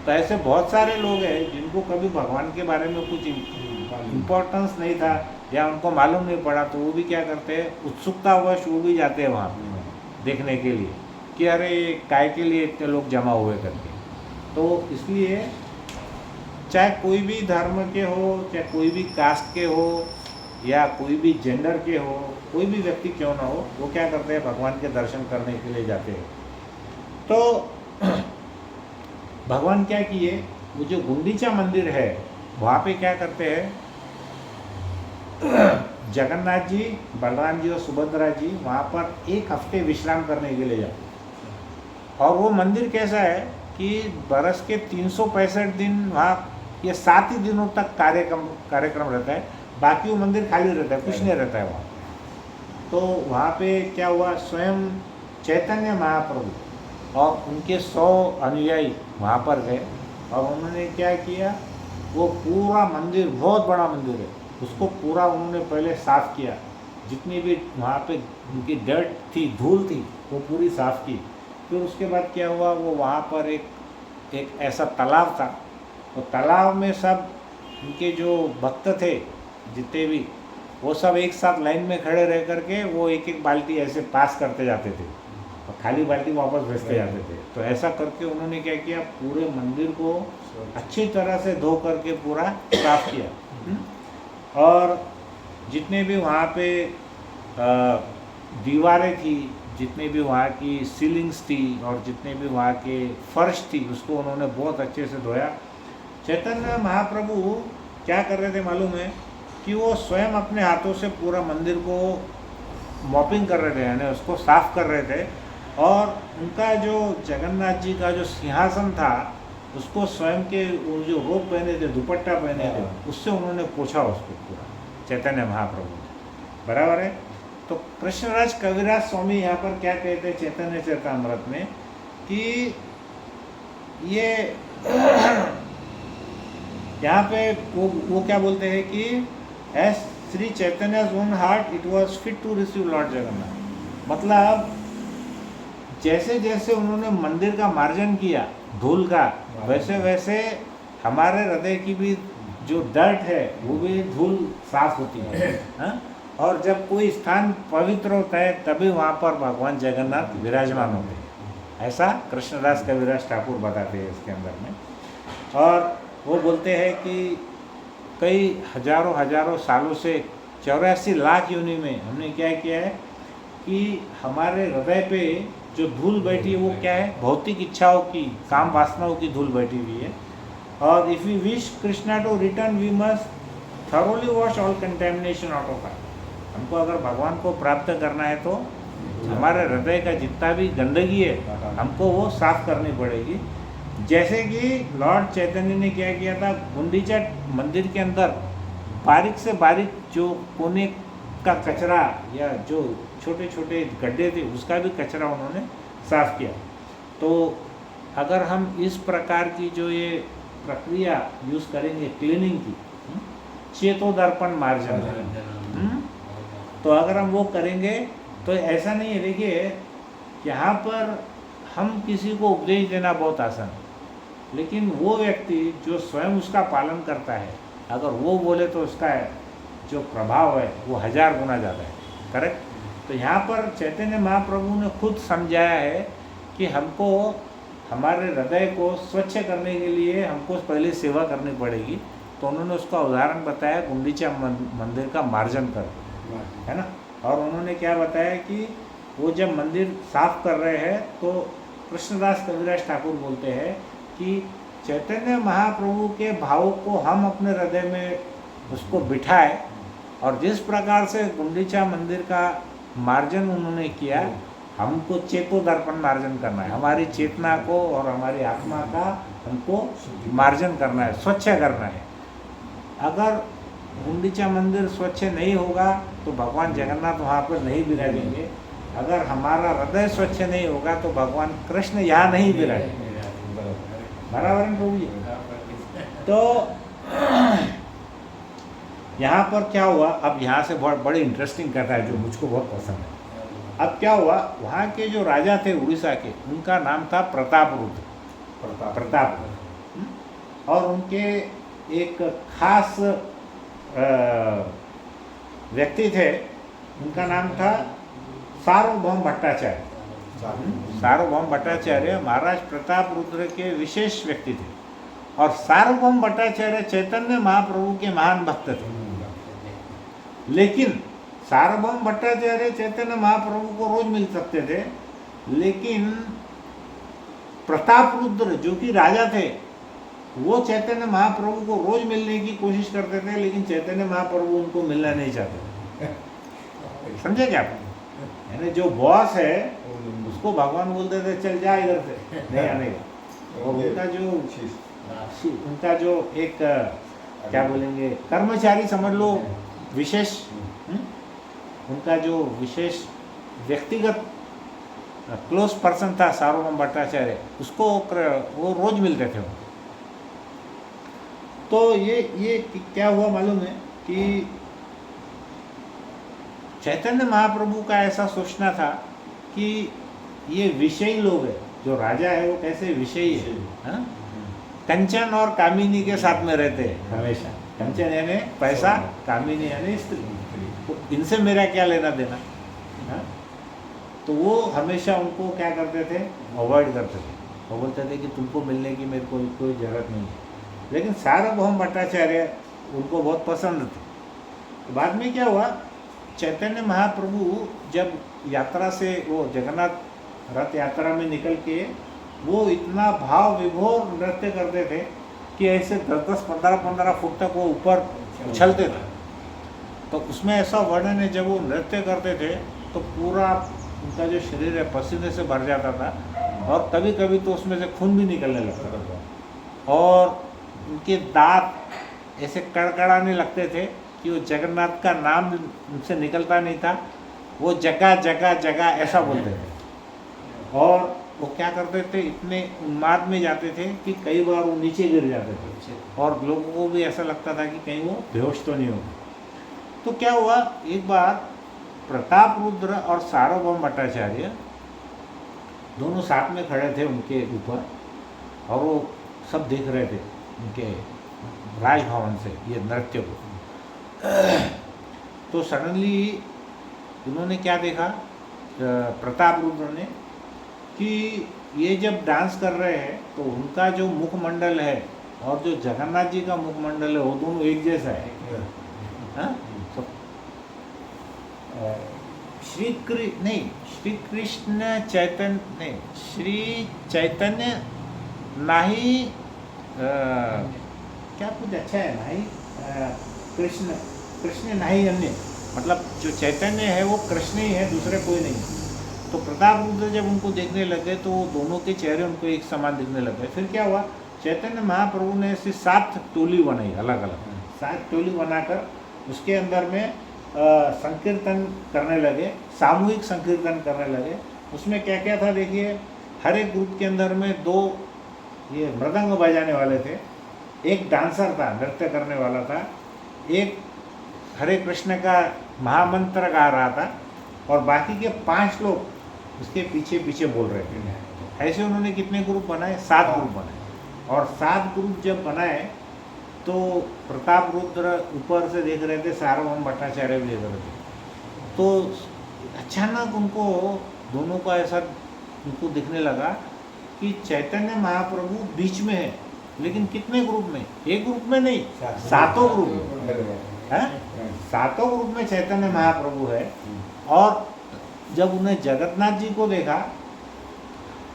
तो ऐसे बहुत सारे लोग हैं जिनको कभी भगवान के बारे में कुछ इम्पोर्टेंस नहीं था या उनको मालूम नहीं पड़ा। तो वो भी क्या करते हैं, उत्सुकतावश वो भी जाते हैं वहाँ देखने के लिए कि अरे काय के लिए इतने लोग जमा हुए करके। तो इसलिए चाहे कोई भी धर्म के हो, चाहे कोई भी कास्ट के हो, या कोई भी जेंडर के हो, कोई भी व्यक्ति क्यों ना हो, वो क्या करते हैं, भगवान के दर्शन करने के लिए जाते हैं। तो भगवान क्या किए, वो जो गुंडीचा मंदिर है वहाँ पे क्या करते हैं, जगन्नाथ जी, बलराम जी और सुभद्रा जी वहाँ पर 1 हफ्ते विश्राम करने के लिए जाते। और वो मंदिर कैसा है कि बरस के 365 दिन वहाँ ये 7 ही दिनों तक कार्यक्रम रहता है, बाकी वो मंदिर खाली रहता है, कुछ नहीं रहता है वहाँ। तो वहाँ पे क्या हुआ, स्वयं चैतन्य महाप्रभु और उनके 100 अनुयायी वहाँ पर गए और उन्होंने क्या किया, वो पूरा मंदिर, बहुत बड़ा मंदिर है, उसको पूरा उन्होंने पहले साफ़ किया। जितनी भी वहाँ पे उनकी डर्ट थी, धूल थी, वो पूरी साफ़ की। फिर उसके बाद क्या हुआ, वो वहाँ पर एक ऐसा तालाब था, तो तालाब में सब उनके जो भक्त थे जितने भी, वो सब एक साथ लाइन में खड़े रह करके वो एक एक बाल्टी ऐसे पास करते जाते थे और खाली बाल्टी वापस भेजते जाते थे। तो ऐसा करके उन्होंने क्या किया, पूरे मंदिर को अच्छी तरह से धो करके पूरा साफ किया। और जितने भी वहाँ पे दीवारें थी, जितने भी वहाँ की सीलिंग्स थी और जितने भी वहाँ के फर्श थी, उसको उन्होंने बहुत अच्छे से धोया। चैतन्य महाप्रभु क्या कर रहे थे मालूम है, कि वो स्वयं अपने हाथों से पूरा मंदिर को मॉपिंग कर रहे थे, यानी उसको साफ कर रहे थे। और उनका जो जगन्नाथ जी का जो सिंहासन था, उसको स्वयं के वो जो रोब पहने थे, दुपट्टा पहने थे, उससे उन्होंने पोछा उसको पूरा, चैतन्य महाप्रभु। बराबर है। तो कृष्णराज कविराज स्वामी यहाँ पर क्या कहते हैं चैतन्य चरितामृत में, कि ये यहाँ पे वो क्या बोलते हैं कि as Shri Chaitanya's own heart it was fit to receive Lord Jagannath. मतलब जैसे जैसे उन्होंने मंदिर का मार्जन किया धूल का, वैसे वैसे हमारे हृदय की भी जो डर्ट है वो भी धूल साफ होती है। हाँ? और जब कोई स्थान पवित्र होता है तभी वहाँ पर भगवान जगन्नाथ विराजमान होते हैं, ऐसा कृष्णदास कविराज ठाकुर बताते हैं इसके अंदर में। और वो बोलते हैं कि कई हजारों सालों से 84 लाख योनि में हमने क्या किया है कि हमारे हृदय पे जो धूल बैठी है वो क्या है, भौतिक इच्छाओं की, काम वासनाओं की धूल बैठी हुई है। और if we wish Krishna to return we must thoroughly wash all contamination out of heart. हमको अगर भगवान को प्राप्त करना है तो हमारे हृदय का जितना भी गंदगी है हमको वो साफ करनी पड़ेगी। जैसे कि लॉर्ड चैतन्य ने क्या किया था, गुंडीचा मंदिर के अंदर बारीक से बारीक जो कोने का कचरा या जो छोटे छोटे गड्ढे थे उसका भी कचरा उन्होंने साफ किया। तो अगर हम इस प्रकार की जो ये प्रक्रिया यूज़ करेंगे क्लीनिंग की, चेतोदर्पण मार्जन, तो अगर हम वो करेंगे तो ऐसा नहीं है। देखिए यहाँ पर हम किसी को उपदेश देना बहुत आसान है, लेकिन वो व्यक्ति जो स्वयं उसका पालन करता है, अगर वो बोले तो उसका जो प्रभाव है वो 1000 गुना ज़्यादा है। करेक्ट। तो यहाँ पर चैतन्य महाप्रभु ने खुद समझाया है कि हमको हमारे हृदय को स्वच्छ करने के लिए हमको पहले सेवा करनी पड़ेगी। तो उन्होंने उसका उदाहरण बताया गुंडीचा मंदिर का मार्जन कर, है ना। और उन्होंने क्या बताया कि वो जब मंदिर साफ कर रहे हैं तो कृष्णदास कविराज ठाकुर बोलते हैं कि चैतन्य महाप्रभु के भाव को हम अपने हृदय में उसको बिठाए, और जिस प्रकार से गुंडीचा मंदिर का मार्जन उन्होंने किया, हमको चेतोदर्पण मार्जन करना है। हमारी चेतना को और हमारी आत्मा का हमको मार्जन करना है, स्वच्छ करना है। अगर गुंडीचा मंदिर स्वच्छ नहीं होगा तो भगवान जगन्नाथ वहाँ पर नहीं विराजेंगे। अगर हमारा हृदय स्वच्छ नहीं होगा तो भगवान कृष्ण यहाँ नहीं विराजेंगे। बराबर है प्रभु जी। तो यहाँ पर क्या हुआ, अब यहाँ से बहुत बड़ी इंटरेस्टिंग कथा है जो मुझको बहुत पसंद है। अब क्या हुआ, वहाँ के जो राजा थे उड़ीसा के, उनका नाम था प्रताप। और उनके एक खास व्यक्ति थे, उनका नाम था सार्वभौम भट्टाचार्य। सार्वभौम भट्टाचार्य महाराज प्रताप रुद्र के विशेष व्यक्ति थे। और सार्वभौम भट्टाचार्य चैतन्य महाप्रभु के महान भक्त थे। लेकिन सार्वभौम भट्टाचार्य चैतन्य महाप्रभु को रोज मिल सकते थे, लेकिन प्रताप रुद्र जो कि राजा थे वो चैतन्य महाप्रभु को रोज मिलने की कोशिश करते थे, लेकिन चैतन्य महाप्रभु उनको मिलना नहीं चाहते। समझे क्या आप? यानी जो बॉस है उसको भगवान बोलते थे चल जा इधर से, नहीं आने का। और उनका जो एक क्या बोलेंगे कर्मचारी समझ लो, विशेष, उनका जो विशेष व्यक्तिगत क्लोज पर्सन था सार्वभौम भट्टाचार्य, उसको वो रोज मिलते थे उनको। तो ये क्या हुआ मालूम है कि चैतन्य महाप्रभु का ऐसा सोचना था कि ये विषयी लोग हैं, जो राजा है वो कैसे विषयी है, हाँ? कंचन और कामिनी के साथ में रहते हैं हमेशा। कंचन यानी पैसा, कामिनी यानी स्त्री, तो इनसे मेरा क्या लेना देना, हाँ? तो वो हमेशा उनको क्या करते थे, अवॉइड करते थे। वो बोलते थे कि तुमको मिलने की मेरे को कोई ज़रूरत नहीं है। लेकिन सार्वभौम भट्टाचार्य उनको बहुत पसंद थे। तो बाद में क्या हुआ, चैतन्य महाप्रभु जब यात्रा से वो जगन्नाथ रथ यात्रा में निकल के वो इतना भाव विभोर नृत्य करते थे कि ऐसे 10-10, 15-15 फुट तक वो ऊपर उछलते थे। तो उसमें ऐसा वर्णन है, जब वो नृत्य करते थे तो पूरा उनका जो शरीर है पसीने से भर जाता था, और कभी कभी तो उसमें से खून भी निकलने लगता था, और उनके दांत ऐसे कड़कड़ाने लगते थे कि वो जगन्नाथ का नाम उनसे निकलता नहीं था। वो जगह जगह जगह ऐसा बोलते थे, और वो क्या करते थे, इतने उन्माद में जाते थे कि कई बार वो नीचे गिर जाते थे, और लोगों को भी ऐसा लगता था कि कहीं वो बेहोश तो नहीं होगा। तो क्या हुआ, एक बार प्रताप रुद्र और सार्वभौम भट्टाचार्य दोनों साथ में खड़े थे उनके ऊपर, और वो सब देख रहे थे उनके राजभवन से ये नृत्य को। तो सडनली इन्होंने क्या देखा, प्रताप रुद्र ने, कि ये जब डांस कर रहे हैं तो उनका जो मुखमंडल है और जो जगन्नाथ जी का मुखमंडल है वो दोनों एक जैसा है, हाँ? श्री कृष्ण चैतन्य नहीं, श्री चैतन्य नाही क्या कुछ अच्छा है, नाही कृष्ण नाही अन्य, मतलब जो चैतन्य है वो कृष्ण ही है, दूसरे कोई नहीं। तो प्रताप रुद्र जब उनको देखने लगे तो वो दोनों के चेहरे उनको एक समान दिखने लगे। फिर क्या हुआ, चैतन्य महाप्रभु ने ऐसी 7 टोली बनाई, अलग अलग 7 टोली बनाकर उसके अंदर में संकीर्तन करने लगे, सामूहिक संकीर्तन करने लगे। उसमें क्या क्या था देखिए, हर एक ग्रुप के अंदर में 2 ये मृदंग बजाने वाले थे, एक डांसर था, नृत्य करने वाला था, एक हरे कृष्ण का महामंत्र गा रहा था, और बाकी के 5 लोग उसके पीछे पीछे बोल रहे थे। ऐसे उन्होंने कितने ग्रुप बनाए, 7 ग्रुप बनाए। और 7 ग्रुप जब बनाए तो प्रताप रुद्र ऊपर से देख रहे थे, सार्वभौम भट्टाचार्य भी देख रहे थे। तो अचानक उनको दोनों का ऐसा उनको दिखने लगा कि चैतन्य महाप्रभु बीच में है, लेकिन कितने ग्रुप में, एक ग्रुप में नहीं, 7 ग्रुप में, 7 ग्रुप में चैतन्य महाप्रभु है। और जब उन्हें जगन्नाथ जी को देखा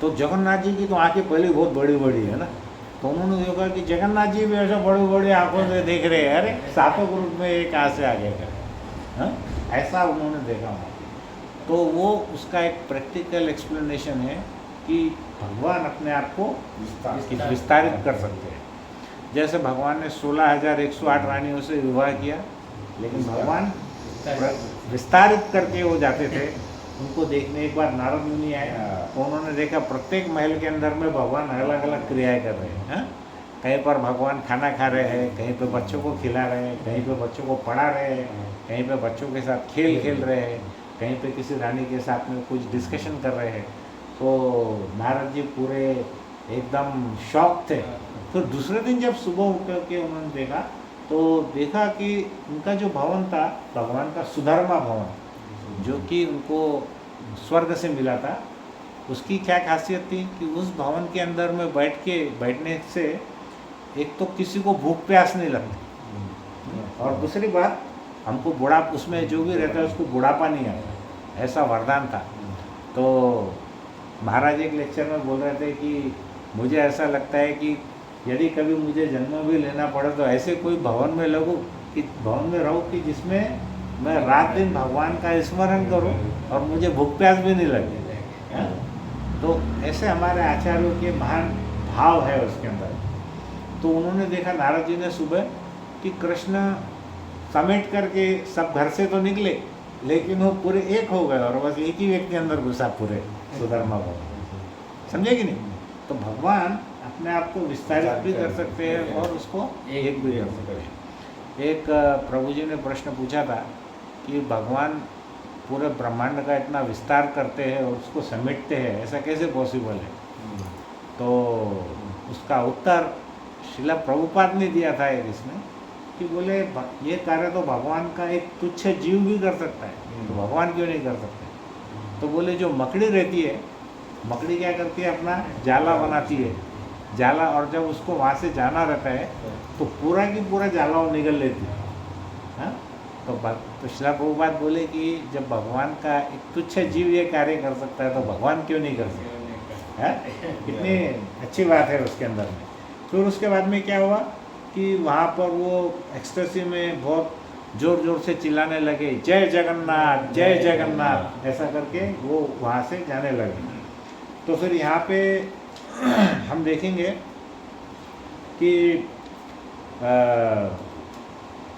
तो जगन्नाथ जी की तो आंखें पहले बहुत बड़ी बड़ी है ना, तो उन्होंने देखा कि जगन्नाथ जी भी ऐसा बड़ी बड़ी आंखों से देख रहे हैं, अरे 7 ग्रुप में एक कहाँ से आ गया, हाँ? ऐसा उन्होंने देखा। तो वो उसका एक प्रैक्टिकल एक्सप्लेनेशन है कि भगवान अपने आप को विस्तारित कर सकते हैं। जैसे भगवान ने 16,108 रानियों से विवाह किया, लेकिन भगवान विस्तारित करके वो जाते थे उनको देखने। एक बार नारद मुनि आए तो उन्होंने देखा प्रत्येक महल के अंदर में भगवान अलग अलग क्रियाएं कर रहे हैं, हाँ? कहीं पर भगवान खाना खा रहे हैं, कहीं पे बच्चों को खिला रहे हैं, कहीं पे बच्चों को पढ़ा रहे हैं, कहीं पे बच्चों के साथ खेल खेल रहे हैं, कहीं पे किसी रानी के साथ में कुछ डिस्कशन कर रहे हैं। तो नारद जी पूरे एकदम शॉक थे। फिर दूसरे दिन जब सुबह उठ करके उन्होंने देखा तो देखा कि उनका जो भवन था भगवान का सुधर्मा भवन, जो कि उनको स्वर्ग से मिला था, उसकी क्या खासियत थी कि उस भवन के अंदर में बैठने से एक तो किसी को भूख प्यास नहीं लगती, और दूसरी बात हमको उसमें जो भी रहता है उसको बुढ़ापा नहीं आता, ऐसा वरदान था। तो महाराज एक लेक्चर में बोल रहे थे कि मुझे ऐसा लगता है कि यदि कभी मुझे जन्म भी लेना पड़े तो ऐसे कोई भवन में रहूँ कि जिसमें मैं रात दिन भगवान का स्मरण करूं और मुझे भूख प्यास भी नहीं लगे, हाँ? तो ऐसे हमारे आचार्यों के महान भाव है उसके अंदर। तो उन्होंने देखा नारद जी ने सुबह कि कृष्ण समेट करके सब घर से तो निकले, लेकिन वो पूरे एक हो गए और बस एक ही व्यक्ति अंदर घुसा पूरे सुधर्मा भगवान, समझे कि नहीं? तो भगवान अपने आप को विस्तारित भी कर सकते हैं और उसको एक भी कर सकते हैं। एक प्रभु जी ने प्रश्न पूछा था कि भगवान पूरे ब्रह्मांड का इतना विस्तार करते हैं और उसको समेटते हैं, ऐसा कैसे पॉसिबल है? तो उसका उत्तर श्रीला प्रभुपाद ने दिया था एक इसमें कि बोले ये कार्य तो भगवान का एक तुच्छ जीव भी कर सकता है, तो भगवान क्यों नहीं कर सकते? तो बोले जो मकड़ी रहती है, मकड़ी क्या करती है, अपना जाला बनाती है, जाला, और जब उसको वहाँ से जाना रहता है तो पूरा की पूरा जाला वो निगल लेती है। हाँ, तो श्रीला प्रभुपाद बोले कि जब भगवान का एक तुच्छ जीव ये कार्य कर सकता है तो भगवान क्यों नहीं कर सकता? है, कितनी अच्छी बात है उसके अंदर में। फिर उसके बाद में क्या हुआ कि वहाँ पर वो एक्सटेसी में बहुत ज़ोर ज़ोर से चिल्लाने लगे, जय जगन्नाथ जय जगन्नाथ, ऐसा करके वो वहाँ से जाने लगे। तो फिर यहाँ पे हम देखेंगे कि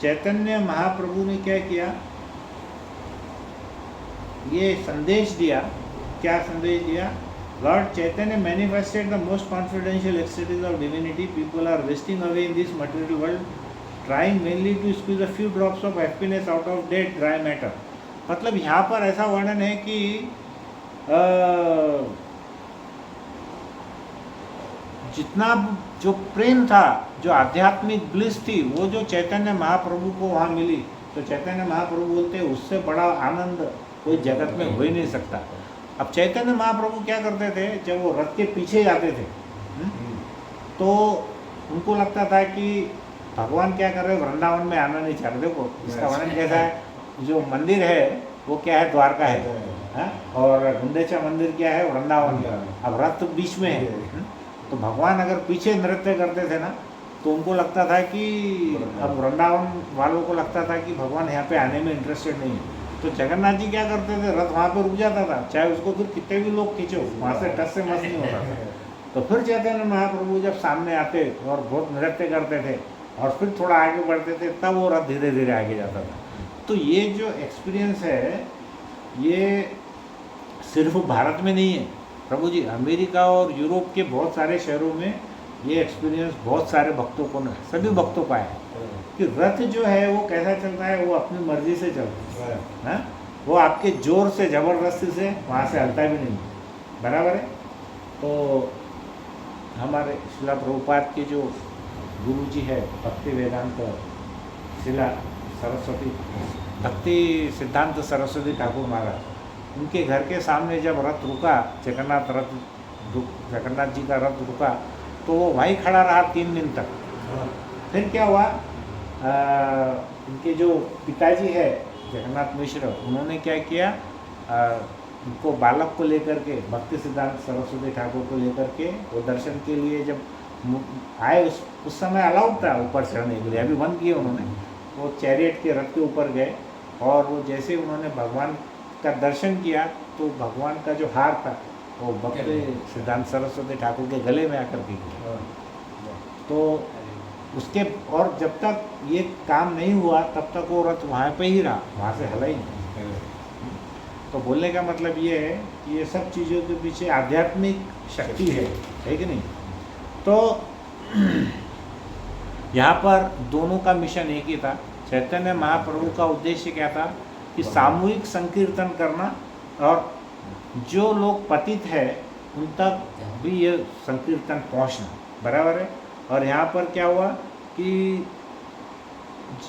चैतन्य महाप्रभु ने क्या किया, ये संदेश दिया। क्या संदेश दिया? Lord Chaitanya manifested the most confidential ecstasies of divinity. People are wasting away in this material world, trying mainly to squeeze a few drops of happiness out of dead dry matter. मतलब यहाँ पर ऐसा वर्णन है कि जितना जो प्रेम था, जो आध्यात्मिक ब्लिस थी, वो जो चैतन्य महाप्रभु को वहाँ मिली, तो चैतन्य महाप्रभु बोलते हैं उससे बड़ा आनंद कोई जगत में हो ही नहीं सकता। अब चैतन्य महाप्रभु क्या करते थे, जब वो रथ के पीछे जाते थे तो उनको लगता था कि भगवान क्या कर रहे हैं, वृंदावन में आना नहीं चाह रहे। देखो इसका वर्णन कैसा है, जो मंदिर है वो क्या है, द्वारका है, हाँ? और गुंडेचा मंदिर क्या है, वृंदावन। अब रथ बीच में है, तो भगवान अगर पीछे नृत्य करते थे ना तो उनको लगता था कि अब वृंदावन वालों को लगता था कि भगवान यहाँ पे आने में इंटरेस्टेड नहीं है। तो जगन्नाथ जी क्या करते थे, रथ वहाँ पे रुक जाता था, चाहे उसको फिर कितने भी लोग खींचो, वहाँ से टस से मस नहीं होता था। तो फिर चैतन्य महाप्रभु जब सामने आते और बहुत नृत्य करते थे और फिर थोड़ा आगे बढ़ते थे, तब वो रथ धीरे धीरे आगे जाता था। तो ये जो एक्सपीरियंस है ये सिर्फ भारत में नहीं है प्रभु जी, अमेरिका और यूरोप के बहुत सारे शहरों में ये एक्सपीरियंस बहुत सारे भक्तों को, सभी भक्तों का है कि रथ जो है वो कैसा चलता है, वो अपनी मर्जी से चलता है, हाँ? वो आपके जोर से ज़बरदस्ती से वहाँ से हलता भी नहीं, बराबर है। तो हमारे श्रीला प्रभुपाद के जो गुरु जी है भक्ति वेदांत श्रीला सरस्वती, भक्ति सिद्धांत सरस्वती ठाकुर महाराज, उनके घर के सामने जब रथ रुका, जगन्नाथ जी का रथ रुका, तो वो वहीं खड़ा रहा 3 दिन तक। फिर क्या हुआ, उनके जो पिताजी है जगन्नाथ मिश्र, उन्होंने क्या किया, उनको बालक को लेकर के, भक्ति सिद्धांत सरस्वती ठाकुर को लेकर के वो दर्शन के लिए जब आए, उस समय अलाउड था ऊपर चढ़ने के लिए, अभी बंद किए उन्होंने। वो चैरियट के रथ के ऊपर गए और वो जैसे उन्होंने भगवान का दर्शन किया तो भगवान का जो हार था वो भक्ति सिद्धांत सरस्वती ठाकुर के गले में आकर के गिरा। तो उसके और जब तक ये काम नहीं हुआ तब तक वो रथ वहाँ पे ही रहा, वहाँ से हला ही नहीं। तो बोलने का मतलब ये है कि ये सब चीज़ों के पीछे आध्यात्मिक शक्ति है कि नहीं? तो यहाँ पर दोनों का मिशन एक ही था। चैतन्य महाप्रभु का उद्देश्य क्या था कि सामूहिक संकीर्तन करना और जो लोग पतित है उन तक भी ये संकीर्तन पहुँचना, बराबर है। और यहाँ पर क्या हुआ कि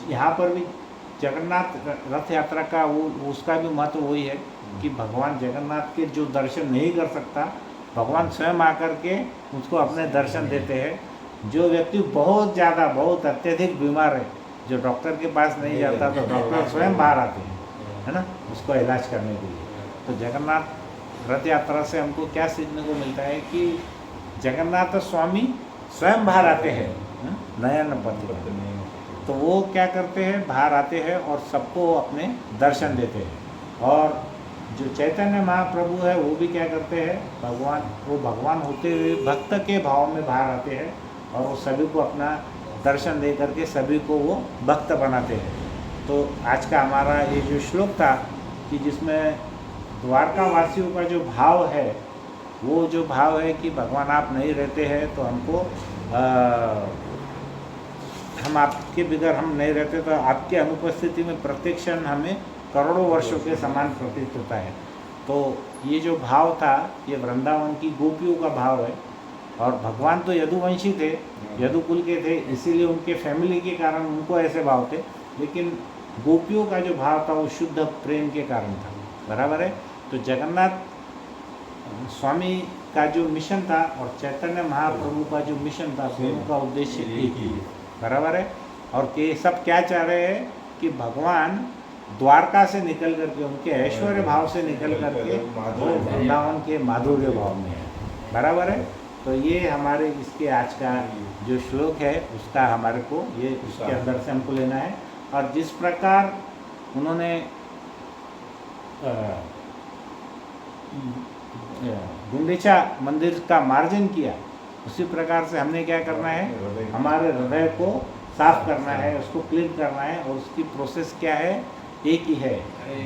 यहाँ पर भी जगन्नाथ रथ यात्रा का वो उसका भी महत्व वही है कि भगवान जगन्नाथ के जो दर्शन नहीं कर सकता, भगवान स्वयं आकर के उसको अपने दर्शन देते हैं। जो व्यक्ति बहुत ज़्यादा बहुत अत्यधिक बीमार है, जो डॉक्टर के पास नहीं जाता, तो डॉक्टर स्वयं बाहर आते हैं, है ना, उसको इलाज करने के लिए। तो जगन्नाथ रथ यात्रा से हमको क्या सीखने को मिलता है कि जगन्नाथ स्वामी स्वयं बाहर आते हैं, नयन पति, तो वो क्या करते हैं, बाहर आते हैं और सबको अपने दर्शन देते हैं। और जो चैतन्य महाप्रभु है वो भी क्या करते हैं, भगवान होते हुए भक्त के भाव में बाहर आते हैं और वो सभी को अपना दर्शन दे करके सभी को वो भक्त बनाते हैं। तो आज का हमारा ये जो श्लोक था कि जिसमें द्वारका वासियों का जो भाव है, वो जो भाव है कि भगवान आप नहीं रहते हैं तो हमको हम आपके बगैर हम नहीं रहते, तो आपके अनुपस्थिति में प्रत्येक क्षण हमें करोड़ों वर्षों के समान प्रतीत होता है। तो ये जो भाव था, ये वृंदावन की गोपियों का भाव है। और भगवान तो यदुवंशी थे, यदुकुल के थे, इसीलिए उनके फैमिली के कारण उनको ऐसे भाव थे, लेकिन गोपियों का जो भाव था वो शुद्ध प्रेम के कारण था। बराबर है। तो जगन्नाथ स्वामी का जो मिशन था और चैतन्य महाप्रभु का जो मिशन था, दोनों का उद्देश्य एक ही है। बराबर है। और के सब क्या चाह रहे हैं कि भगवान द्वारका से निकल करके, उनके ऐश्वर्य भाव से निकल करके वो वृंदावन के माधुर्य भाव में है। बराबर है। तो ये हमारे इसके आज का जो श्लोक है उसका हमारे को ये उसके अंदर से हमको लेना है। और जिस प्रकार उन्होंने गुंडीचा मंदिर का मार्जन किया, उसी प्रकार से हमने क्या करना है, हमारे हृदय को साफ करना है, उसको क्लीन करना है। और उसकी प्रोसेस क्या है, एक ही है,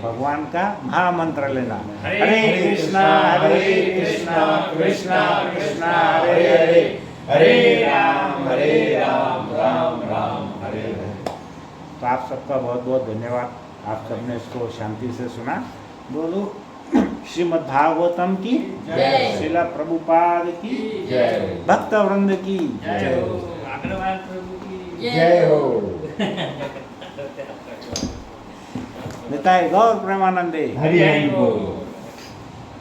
भगवान का महामंत्र लेना। हरे कृष्णा कृष्णा कृष्णा हरे हरे, हरे राम राम राम हरे हरे। तो आप सबका बहुत बहुत धन्यवाद। आप सबने इसको शांति से सुना। बोलो श्रीमद् भागवतम की जय। श्रीला प्रभुपाद की जय। भक्त वृंद की जय हो। अग्रवाल प्रभु की जय हो। निताय गौर प्रेमानंदे। हरि हरि बोल।